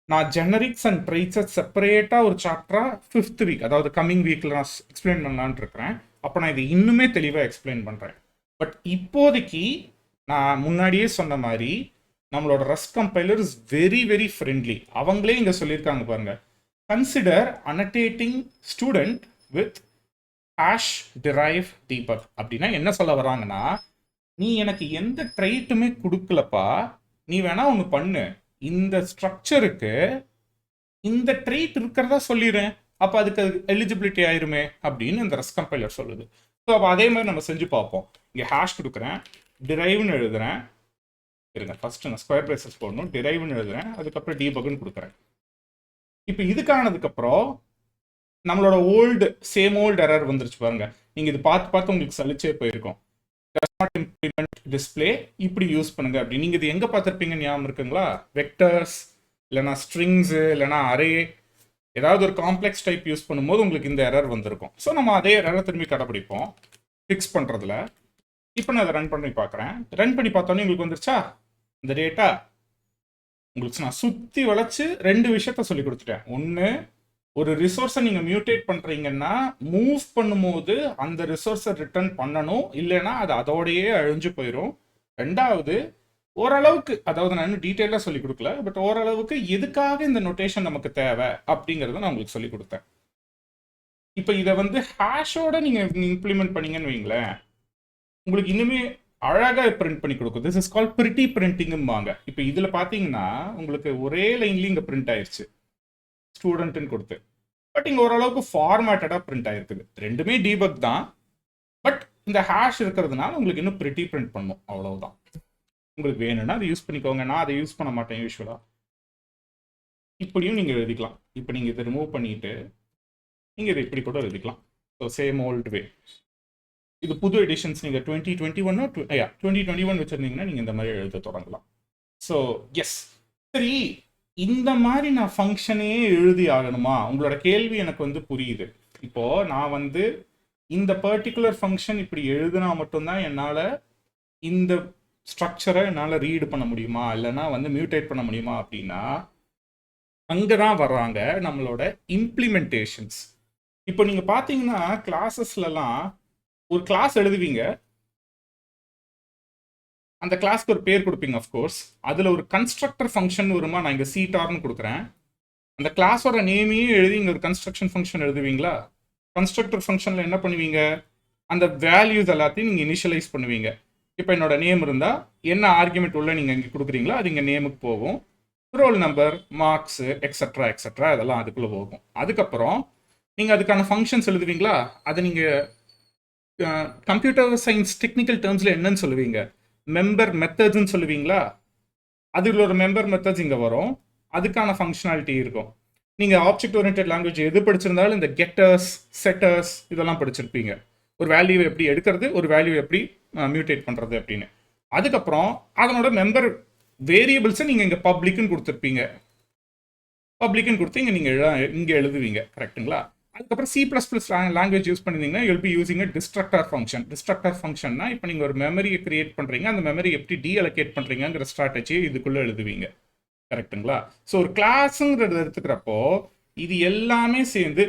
நான் ஜெனரிக்ஸ் அண்ட் ட்ரைட்ஸை செப்பரேட்டாக ஒரு சாப்டராக 5th வீக், அதாவது கம்மிங் வீக்கில் நான் எக்ஸ்பிளைன் பண்ணலான்னு இருக்கிறேன். அப்போ நான் இது இன்னுமே தெளிவாக எக்ஸ்பிளைன் பண்ணுறேன். பட் இப்போதைக்கு நான் முன்னாடியே சொன்ன மாதிரி நம்மளோட Rust compiler is very friendly. அவங்களே இங்கே சொல்லியிருக்காங்க பாருங்க, consider annotating student with hash derive debug. அப்படின்னா என்ன சொல்ல வராங்கன்னா, நீ எனக்கு எந்த ட்ரைட்டுமே கொடுக்கலப்பா, நீ வேணா ஒன்று பண்ணு, இந்த ஸ்ட்ரக்சருக்கு இந்த ட்ரைட் இருக்கிறதா சொல்லிடுறேன், அப்போ அதுக்கு எலிஜிபிலிட்டி ஆயிருமே அப்படின்னு இந்த ரஸ்ட் கம்பைலர் சொல்லுது. ஸோ அப்போ அதே மாதிரி நம்ம செஞ்சு பார்ப்போம். இங்கே ஹேஷ் கொடுக்குறேன், டிரைவ்னு எழுதுறேன். இருங்க, ஃபர்ஸ்ட் நான் ஸ்கொயர் பிரேசஸ் போடணும், டிரைவ்னு எழுதுறேன், அதுக்கப்புறம் டீபக்னு கொடுக்குறேன். இப்போ இதுக்கானதுக்கப்புறம் நம்மளோட சேம் ஓல்டு எரர் வந்துருச்சு பாருங்க. நீங்கள் இது பார்த்து உங்களுக்கு சலிச்சே போயிருக்கும். does not implement display இப்படி யூஸ் பண்ணுங்க அப்படி. நீங்கள் இது எங்கே பார்த்துருப்பீங்க ஞாபகம் இருக்குங்களா? வெக்டர்ஸ் இல்லைனா ஸ்ட்ரிங்ஸு இல்லைனா அரே, ஏதாவது ஒரு காம்ப்ளெக்ஸ் டைப் யூஸ் பண்ணும்போது உங்களுக்கு இந்த எரர் வந்திருக்கும். ஸோ நம்ம அதே எரரை திரும்பி கடைப்பிடிப்போம் ஃபிக்ஸ் பண்ணுறதுல. இப்போ நான் அதை ரன் பண்ணி பார்க்குறேன். ரன் பண்ணி பார்த்தோன்னே உங்களுக்கு வந்துருச்சா இந்த டேட்டா? உங்களுக்கு நான் சுற்றி வளைச்சு 2 விஷயத்த சொல்லி கொடுத்துட்டேன். ஒன்று, ஒரு ரிசோர்ஸை நீங்கள் மியூட்டேட் பண்ணுறீங்கன்னா மூவ் பண்ணும்போது அந்த ரிசோர்ஸை ரிட்டர்ன் பண்ணணும், இல்லைன்னா அது அதோடையே அழிஞ்சு போயிடும். 2வது, ஓரளவுக்கு, அதாவது நான் இன்னும் டீட்டெயிலாக சொல்லி கொடுக்கல, பட் ஓரளவுக்கு எதுக்காக இந்த நோட்டேஷன் நமக்கு தேவை அப்படிங்கிறத நான் உங்களுக்கு சொல்லி கொடுத்தேன். இப்போ இதை வந்து ஹேஷோட நீங்கள் இம்ப்ளிமெண்ட் பண்ணீங்கன்னு வைங்களேன், உங்களுக்கு இன்னுமே அழகாக பிரிண்ட் பண்ணி கொடுக்கும். திஸ் இஸ் கால் பிரிட்டி பிரிண்டிங்பாங்க. இப்போ இதில் பார்த்தீங்கன்னா உங்களுக்கு ஒரே லைன்லேயும் இங்கே பிரிண்ட் ஆயிடுச்சு ஸ்டூடெண்ட்னு கொடுத்து. பட் இங்கே ஓரளவுக்கு ஃபார்மேட்டடாக பிரிண்ட் ஆயிருக்குது. ரெண்டுமே டீபக் தான், பட் இந்த ஹேஷ் இருக்கிறதுனால உங்களுக்கு இன்னும் பிரிட்டி பிரிண்ட் பண்ணும், அவ்வளவுதான். உங்களுக்கு வேணும்னா அதை யூஸ் பண்ணிக்கோங்க. நான் அதை யூஸ் பண்ண மாட்டேன் யூஸ்வலாக. இப்படியும் நீங்கள் எழுதிக்கலாம். இப்போ நீங்கள் இதை ரிமூவ் பண்ணிட்டு நீங்கள் இதை இப்படி கூட எழுதிக்கலாம். ஸோ சேம் ஓல்டு வே. இது புது எடிஷன்ஸ் நீங்கள் 2021 வச்சுருந்தீங்கன்னா நீங்கள் இந்த மாதிரி எழுத தொடங்கலாம். ஸோ எஸ், சரி, இந்த மாதிரி நான் ஃபங்க்ஷனே எழுதி ஆகணுமா? உங்களோட கேள்வி எனக்கு வந்து புரியுது. இப்போது நான் வந்து இந்த பர்டிகுலர் ஃபங்க்ஷன் இப்படி எழுதுனா மட்டும்தான் என்னால் இந்த ஸ்ட்ரக்சரை என்னால் ரீடு பண்ண முடியுமா, இல்லைனா வந்து மியூட்டேட் பண்ண முடியுமா அப்படின்னா அங்கே தான் வர்றாங்க நம்மளோட இம்ப்ளிமெண்டேஷன்ஸ். இப்போ நீங்கள் பார்த்தீங்கன்னா கிளாஸஸ்லாம் ஒரு கிளாஸ் எழுதுவீங்க, அந்த கிளாஸ்க்கு ஒரு பேர் கொடுப்பீங்க. அஃப்கோர்ஸ் அதில் ஒரு கன்ஸ்ட்ரக்டர் ஃபங்க்ஷன் வருமா, நான் இங்கே சீட்டார்னு கொடுக்குறேன். அந்த கிளாஸோட நேமையும் எழுதி இங்கே ஒரு கன்ஸ்ட்ரக்ஷன் ஃபங்க்ஷன் எழுதுவீங்களா? கன்ஸ்ட்ரக்டர் ஃபங்க்ஷனில் என்ன பண்ணுவீங்க, அந்த வேல்யூஸ் எல்லாத்தையும் நீங்கள் இனிஷியலைஸ் பண்ணுவீங்க. இப்போ என்னோட நேம் இருந்தால் என்ன ஆர்குமெண்ட் உள்ள நீங்கள் இங்கே கொடுக்குறீங்களோ அது இங்கே நேமுக்கு போகும். Roll number, marks, extra extra இதெல்லாம் அதுக்குள்ளே போகும். அதுக்கப்புறம் நீங்கள் அதுக்கான ஃபங்க்ஷன்ஸ் எழுதுவீங்களா, அதை நீங்கள் கம்ப்யூட்டர் சயின்ஸ் டெக்னிக்கல் டேர்ம்ஸில் என்னன்னு சொல்லுவீங்க, மெம்பர் மெத்தட்ஸ்ன்னு சொல்லுவீங்களா. அதில் ஒரு மெம்பர் மெத்தட்ஸ் இங்கே வரும், அதுக்கான ஃபங்க்ஷனாலிட்டி இருக்கும். நீங்கள் ஆப்ஜெக்ட் ஓரியன்டட் லாங்குவேஜ் எது படிச்சிருந்தாலும் இந்த கெட்டர்ஸ், செட்டர்ஸ் இதெல்லாம் படிச்சிருப்பீங்க. ஒரு வேல்யூ எப்படி எடுக்கிறது, ஒரு வேல்யூ எப்படி மியூட்டேட் பண்ணுறது அப்படின்னு. அதுக்கப்புறம் அதனோட மெம்பர் வேரியபிள்ஸை நீங்கள் இங்கே பப்ளிக்னு கொடுத்துருப்பீங்க. பப்ளிக்னு கொடுத்து இங்கே எழுதுவீங்க. கரெக்டுங்களா. அதுக்கப்புறம் C++ லாங்குவேஜ் யூஸ் பண்ணிங்கன்னா you'll be using destructor function. Destructor ஃபங்க்ஷன்னா இப்போ நீங்கள் ஒரு மெமரியை கிரியேட் பண்ணுறீங்க, அந்த மெமரி எப்படி டீஅலோகேட் பண்ணுறீங்கிற ஸ்ட்ராட்டஜியை இதுக்குள்ளே எழுதுவீங்க. கரெக்டுங்களா. ஸோ ஒரு கிளாஸுங்கிறது எடுத்துக்கிறப்போ இது எல்லாமே சேர்ந்து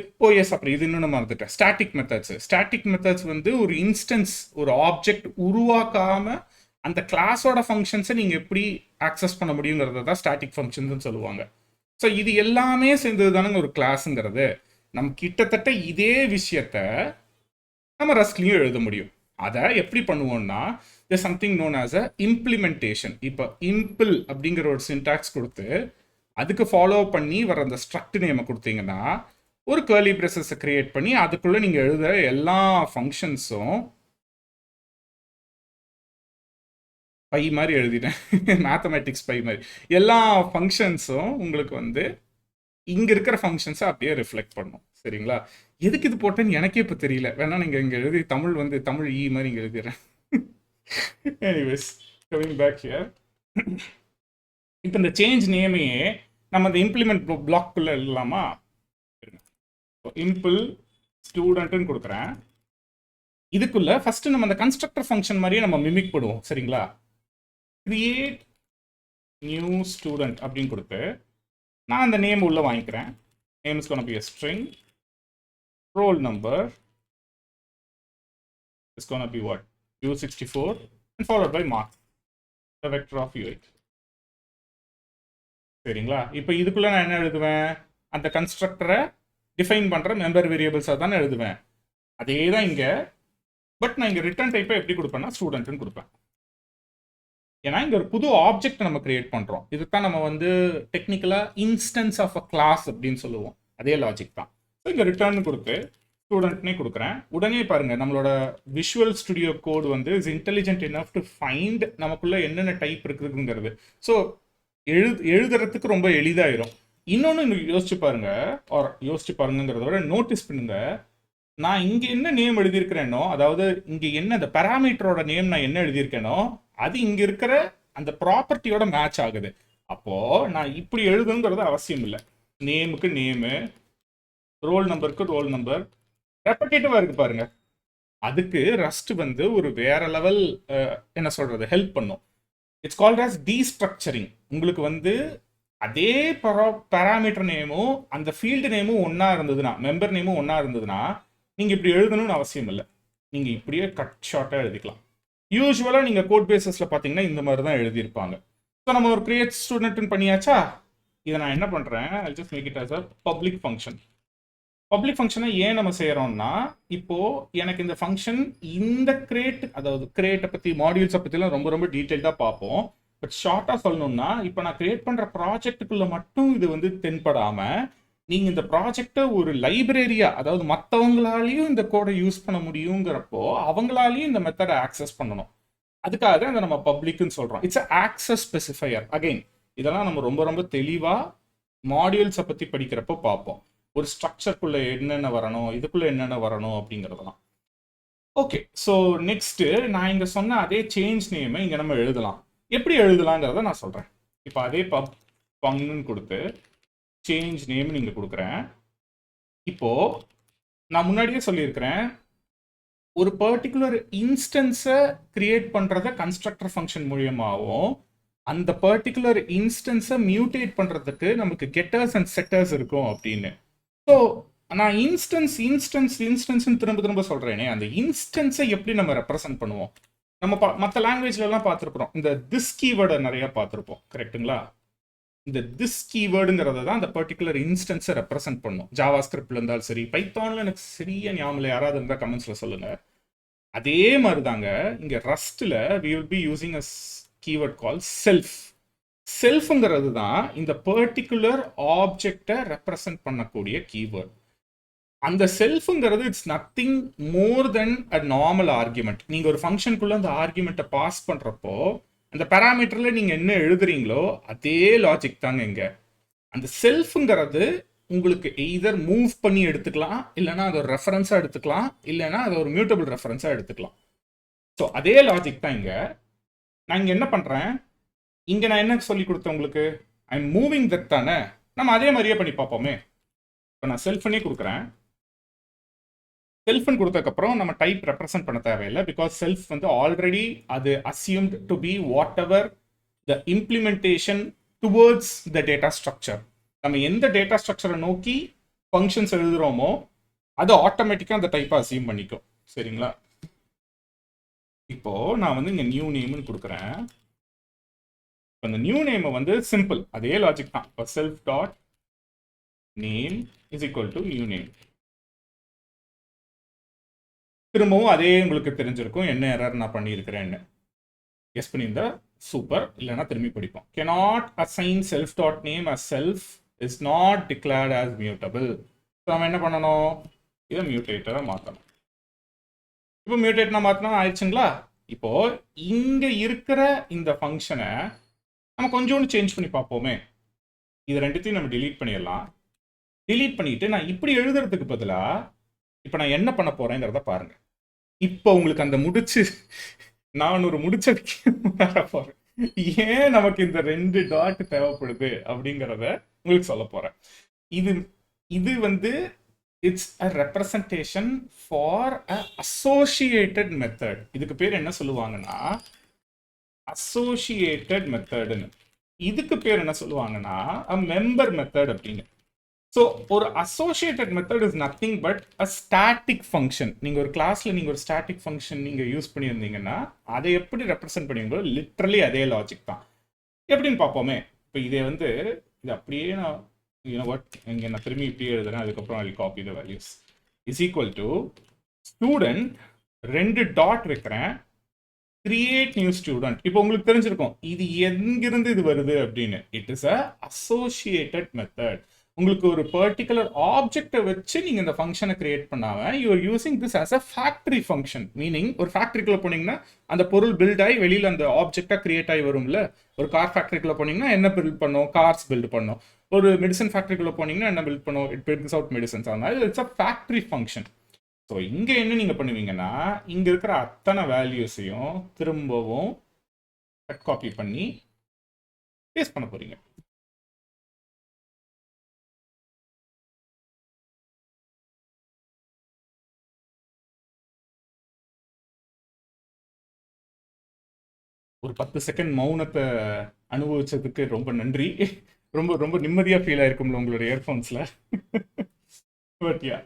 அப்புறம் இது இன்னொன்று மறந்துட்டேன், ஸ்டாட்டிக் மெத்தட்ஸ். ஸ்டாட்டிக் மெத்தட்ஸ் வந்து ஒரு இன்ஸ்டன்ஸ், ஒரு ஆப்ஜெக்ட் உருவாக்காமல் அந்த கிளாஸோட ஃபங்க்ஷன்ஸை நீங்கள் எப்படி ஆக்சஸ் பண்ண முடியுங்கிறத தான் ஸ்டாட்டிக் ஃபங்க்ஷன்ஸ்னு சொல்லுவாங்க. ஸோ இது எல்லாமே சேர்ந்தது தானுங்க ஒரு கிளாஸுங்கிறது. நம்ம கிட்டத்தட்ட இதே விஷயத்த நம்ம ரஸ்ட்லையும் எழுத முடியும். அதை எப்படி பண்ணுவோம்னா something known as a implementation. இப்போ இம்பிள் அப்படிங்கிற ஒரு சின்டாக்ஸ் கொடுத்து அதுக்கு ஃபாலோ பண்ணி வர அந்த ஸ்ட்ரக்ட் நேமை கொடுத்தீங்கன்னா ஒரு கர்லி பிரேசஸை கிரியேட் பண்ணி அதுக்குள்ளே நீங்கள் எழுத எல்லா ஃபங்க்ஷன்ஸும் பை மாதிரி எழுதிட்டேன், மேத்தமேட்டிக்ஸ் பை மாதிரி எல்லா ஃபங்க்ஷன்ஸும் உங்களுக்கு வந்து இங்கே இருக்கிற ஃபங்க்ஷன்ஸை அப்படியே ரிஃப்ளெக்ட் பண்ணும். சரிங்களா. எதுக்கு இது போட்டேன்னு எனக்கே இப்போ தெரியல, வேணா நீங்கள் இங்கே எழுதி தமிழ் மாதிரி இங்கே எழுதிடுறேன். Anyways, coming back here. இப்போ இந்த சேஞ்ச் நேமையே நம்ம இந்த இம்ப்ளிமெண்ட் பிளாக்குள்ளே எழுதலாமா. இம்பிள் ஸ்டூடெண்ட்னு கொடுக்குறேன். இதுக்குள்ள ஃபர்ஸ்ட் நம்ம அந்த கன்ஸ்ட்ரக்டர் ஃபங்க்ஷன் மாதிரியே நம்ம மிமிக் பண்ணுவோம். சரிங்களா. கிரியேட் நியூ ஸ்டூடெண்ட் அப்படின்னு கொடுத்து நான் அந்த நேம் உள்ள வாங்கிக்கிறேன். Name is gonna be a string, roll number is gonna be what, u64 and followed by mark, the vector of u8. சரிங்களா. இப்போ இதுக்குள்ள நான் என்ன எழுதுவேன், அந்த கன்ஸ்ட்ரக்டரை டிஃபைன் பண்ற மெம்பர் வேரியபிள்ஸாக தானே எழுதுவேன். அதே தான் இங்கே. பட் நான் இங்கே ரிட்டர்ன் டைப்பை எப்படி கொடுப்பேன்னா ஸ்டூடெண்ட்னு கொடுப்பேன். ஏன்னா இங்கே ஒரு புது ஆப்ஜெக்ட் நம்ம கிரியேட் பண்ணுறோம். இதுதான் நம்ம வந்து டெக்னிக்கலாக இன்ஸ்டன்ஸ் ஆஃப் அ கிளாஸ் அப்படின்னு சொல்லுவோம். அதே லாஜிக் தான். ஸோ இங்கே ரிட்டர்ன் கொடுத்து ஸ்டூடெண்ட்னே கொடுக்குறேன். உடனே பாருங்கள் நம்மளோட விஷுவல் ஸ்டுடியோ கோடு வந்து is intelligent enough to find நமக்குள்ள என்னென்ன டைப் இருக்குதுங்கிறது. ஸோ எழுதுறதுக்கு ரொம்ப எளிதாயிரும். இன்னொன்று யோசிச்சு பாருங்கிறத விட நோட்டீஸ் பண்ணுங்க, நான் இங்கே என்ன நேம் எழுதியிருக்கிறேனோ, அதாவது இங்கே என்ன அந்த பேராமீட்டரோட நேம் நான் என்ன எழுதியிருக்கேனோ அது இங்கே இருக்கிற அந்த ப்ராப்பர்ட்டியோட மேட்ச் ஆகுது. அப்போது நான் இப்படி எழுதுங்கிறது அவசியம் இல்லை. நேமுக்கு நேமு, ரோல் நம்பருக்கு ரோல் நம்பர், ரெப்படேட்டிவாக இருக்குது பாருங்க. அதுக்கு ரஸ்ட் வந்து ஒரு வேற லெவல் என்ன சொல்கிறது ஹெல்ப் பண்ணும். It's called as destructuring. உங்களுக்கு வந்து அதே பேராமீட்டர் நேமும் அந்த ஃபீல்டு நேமும் ஒன்றா இருந்ததுன்னா, மெம்பர் நேமும் ஒன்றா இருந்ததுன்னா நீங்கள் இப்படி எழுதணும்னு அவசியம் இல்லை. நீங்கள் இப்படியே கட் ஷார்ட்டாக எழுதிக்கலாம். யூஸ்வலாக நீங்கள் கோட் பேசஸில் பார்த்தீங்கன்னா இந்த மாதிரி தான் எழுதியிருப்பாங்க. ஸோ நம்ம ஒரு கிரியேட் ஸ்டூடெண்ட்னு பண்ணியாச்சா. இதை நான் என்ன பண்ணுறேன், I just make it as a public function. Public ஃபங்க்ஷனை ஏன் நம்ம செய்கிறோம்னா, இப்போது எனக்கு இந்த ஃபங்க்ஷன் இந்த அதாவது கிரியேட்டை பற்றி, மாடியூல்ஸை பற்றிலாம் ரொம்ப ரொம்ப டீட்டெயில்டாக பார்ப்போம். பட் ஷார்ட்டாக சொல்லணும்னா, இப்போ நான் கிரியேட் பண்ணுற ப்ராஜெக்ட்டுக்குள்ளே மட்டும் இது வந்து தென்படாமல் நீங்கள் இந்த ப்ராஜெக்டை ஒரு லைப்ரரியாக, அதாவது மற்றவங்களாலையும் இந்த கோடை யூஸ் பண்ண முடியுங்கிறப்போ அவங்களாலையும் இந்த மெத்தடை ஆக்சஸ் பண்ணணும். அதுக்காக அந்த நம்ம பப்ளிக்னு சொல்கிறோம். It's a access specifier. Again இதெல்லாம் நம்ம ரொம்ப ரொம்ப தெளிவாக மாடியூல்ஸை பற்றி படிக்கிறப்போ பார்ப்போம். ஒரு ஸ்ட்ரக்சருக்குள்ளே என்னென்ன வரணும், இதுக்குள்ளே என்னென்ன வரணும் அப்படிங்கிறதெல்லாம். ஓகே, ஸோ நெக்ஸ்ட்டு நான் இங்கே சொன்ன அதே சேஞ்ச் நேமை இங்கே நம்ம எழுதலாம். எப்படி எழுதலாங்கிறத நான் சொல்கிறேன். இப்போ அதே பங்னு கொடுத்து சேஞ்ச் நேம் நீங்கள் கொடுக்குறேன். இப்போது நான் முன்னாடியே சொல்லியிருக்கிறேன், ஒரு பர்டிகுலர் இன்ஸ்டன்ஸை கிரியேட் பண்ணுறத கன்ஸ்ட்ரக்டர் ஃபங்க்ஷன் மூலியமாகவும் அந்த பர்டிகுலர் இன்ஸ்டன்ஸை மியூட்டேட் பண்ணுறதுக்கு நமக்கு கெட்டர்ஸ் அண்ட் செட்டர்ஸ் இருக்கும் அப்படின்னு. ஸோ நான் இன்ஸ்டன்ஸ்ன்னு திரும்ப சொல்கிறேனே, அந்த இன்ஸ்டன்ஸை எப்படி நம்ம ரெப்ரசன்ட் பண்ணுவோம். நம்ம மற்ற லாங்குவேஜ்லலாம் பார்த்துருப்போம், இந்த திஸ் கீவேர்டை நிறையா பார்த்துருப்போம். கரெக்டுங்களா. இந்த திஸ் கீவேர்டுங்கிறத தான் அந்த பர்டிகுலர் இன்ஸ்டன்ஸை ரெப்ரசென்ட் பண்ணும். ஜாவா ஸ்கிரிப்ட்ல இருந்தாலும் சரி, பைத்தான்ல எனக்கு சரியா ஞாபகம் யாராவது இருந்தால் கமெண்ட்ஸில் சொல்லுங்க. அதே மாதிரி தாங்க இங்கே ரஸ்ட்டில் we will be using a keyword called self. செல்ஃப்ங்கிறது தான் இந்த பர்டிகுலர் ஆப்ஜெக்டை ரெப்ரசன்ட் பண்ணக்கூடிய கீவேர்ட். அந்த செல்ஃப்ங்கிறது it's nothing more than a normal argument. நீங்க ஒரு ஃபங்க்ஷனுக்குள்ள அந்த ஆர்குமெண்ட்டை பாஸ் பண்றப்போ அந்த பேராமீட்டர்ல நீங்க என்ன எழுதுறீங்களோ அதே லாஜிக் தாங்க இங்க. அந்த செல்ஃப்ங்கிறது உங்களுக்கு எய்தர் மூவ் பண்ணி எடுத்துக்கலாம், இல்லைன்னா அதை ஒரு ரெஃபரன்ஸாக எடுத்துக்கலாம், இல்லைன்னா அதை ஒரு மியூட்டபிள் ரெஃபரன்ஸாக எடுத்துக்கலாம். ஸோ அதே லாஜிக் தான் இங்கே. நான் இங்கே என்ன பண்ணுறேன், இங்கே நான் என்ன சொல்லி கொடுத்தேன் உங்களுக்கு, ஐ எம் மூவிங் தட் தானே. நம்ம அதே மாதிரியே பண்ணி பார்ப்போமே. இப்போ நான் செல்ஃப்னே கொடுக்குறேன். செல்ஃப்னு கொடுத்ததுக்கப்புறம் நம்ம டைப் ரெப்ரசென்ட் பண்ண தேவையில்லை, பிகாஸ் செல்ஃப் வந்து ஆல்ரெடி அது assumed to be whatever the implementation towards the data structure. நம்ம எந்த டேட்டா ஸ்ட்ரக்சரை நோக்கி ஃபங்க்ஷன்ஸ் எழுதுறோமோ அது ஆட்டோமேட்டிக்காக அந்த டைப்பை அசியூம் பண்ணிக்கும். சரிங்களா? இப்போ நான் வந்து இங்கே நியூ நேம்னு கொடுக்குறேன். அந்த நியூ நேமை வந்து சிம்பிள் அதே லாஜிக் தான். இப்போ self dot name is equal to new name. திரும்பவும் அதே உங்களுக்கு தெரிஞ்சிருக்கும் என்ன எரர் நான் பண்ணியிருக்கிறேன்னு. கெஸ் பண்ணியிருந்தா சூப்பர், இல்லைன்னா திரும்பி படிப்போம். cannot assign self dot name as self is not declared as mutable. So நம்ம என்ன பண்ணணும், இதை மியூட்டேட்டரை மாற்றணும். இப்போ மியூட்டேட்டரை மாற்றினா ஆயிடுச்சுங்களா? இப்போ இங்கே இருக்கிற இந்த ஃபங்க்ஷனை நம்ம கொஞ்சோண்டு சேஞ்ச் பண்ணி பார்ப்போமே. இது ரெண்டுத்தையும் நம்ம டிலீட் பண்ணிடலாம். டிலீட் பண்ணிட்டு நான் இப்படி எழுதுறதுக்கு பதிலாக இப்போ நான் என்ன பண்ண போறேங்கிறத பாருங்க. இப்போ உங்களுக்கு அந்த நான் ஒரு முடிச்ச வர போறேன். ஏன் நமக்கு இந்த 2 டாட் தேவைப்படுது அப்படிங்கிறத உங்களுக்கு சொல்ல போறேன். இது வந்து it's a representation for a associated method. இதுக்கு பேர் என்ன சொல்லுவாங்கன்னா அசோசியேட்டட் மெத்தட்னு. இதுக்கு பேர் என்ன சொல்லுவாங்கன்னா அ மெம்பர் மெத்தட் அப்படின்னு. ஸோ ஒரு associated method is nothing but a static function. நீங்கள் ஒரு கிளாஸில் நீங்கள் ஒரு ஸ்டாட்டிக் ஃபங்க்ஷன் நீங்கள் யூஸ் பண்ணியிருந்தீங்கன்னா அதை எப்படி ரெப்ரசென்ட் பண்ணுவீங்களோ லிட்ரலி அதே லாஜிக் தான். எப்படின்னு பார்ப்போமே. இப்போ இதை வந்து இது அப்படியே நான் இங்கே நான் திரும்பி இப்படியே எழுதுறேன். அதுக்கப்புறம் I copy the values is equal to student 2 dot வைக்கிறேன், கிரியேட் நியூ ஸ்டூடெண்ட். இப்போ உங்களுக்கு தெரிஞ்சிருக்கும் இது எங்கிருந்து இது வருது அப்படின்னு. It is a associated method. உங்களுக்கு ஒரு பர்டிகுலர் ஆப்ஜெக்டை வச்சு நீங்க இந்த ஃபங்க்ஷனை கிரியேட் பண்ணாம you are using this as a factory function. Meaning ஒரு ஃபேக்டரிக்குள்ள போனீங்கன்னா அந்த பொருள் பில்ட் ஆகி வெளியில அந்த ஆப்ஜெக்டா கிரியேட் ஆகி வரும்ல. ஒரு கார் ஃபேக்டரிக்குள்ள போனீங்கன்னா என்ன பில்ட் பண்ணும், கார்ஸ் பில்ட் பண்ணும். ஒரு மெடிசன் ஃபேக்டரிக்குள்ள போனீங்கன்னா என்ன பில்ட் பண்ணும், இட் பில்ட்ஸ் அவுட் மெடிசன்ஸ். அதனால it's a factory function. So இங்க என்ன நீங்க பண்ணுவீங்கன்னா இங்க இருக்கிற அத்தனை வேல்யூஸையும் திரும்பவும் கட் காப்பி பண்ணி பேஸ்ட் பண்ண போறீங்க. ஒரு 10 செகண்ட் மௌனத்தை அனுபவிச்சதுக்கு ரொம்ப நன்றி. ரொம்ப ரொம்ப நிம்மதியாக ஃபீல் ஆயிருக்கும்ல உங்களோட இயர்ஃபோன்ஸில். But yeah,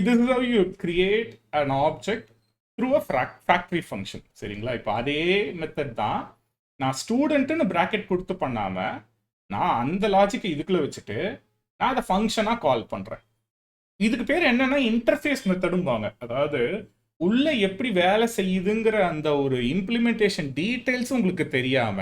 this is how you create an object through a factory function. சரிங்களா? இப்போ அதே மெத்தட் தான். நான் ஸ்டூடெண்ட்டுன்னு பிராக்கெட் கொடுத்து பண்ணாமல் நான் அந்த லாஜிக்கை இதுக்குள்ளே வச்சுட்டு நான் அதை ஃபங்க்ஷனாக கால் பண்ணுறேன். இதுக்கு பேர் என்னன்னா இன்டர்ஃபேஸ் மெத்தடும்பாங்க. அதாவது உள்ள எப்படி வேலை செய்யுதுங்கிற அந்த ஒரு இம்ப்ளிமெண்டேஷன் டீடைல்ஸ் உங்களுக்கு தெரியாம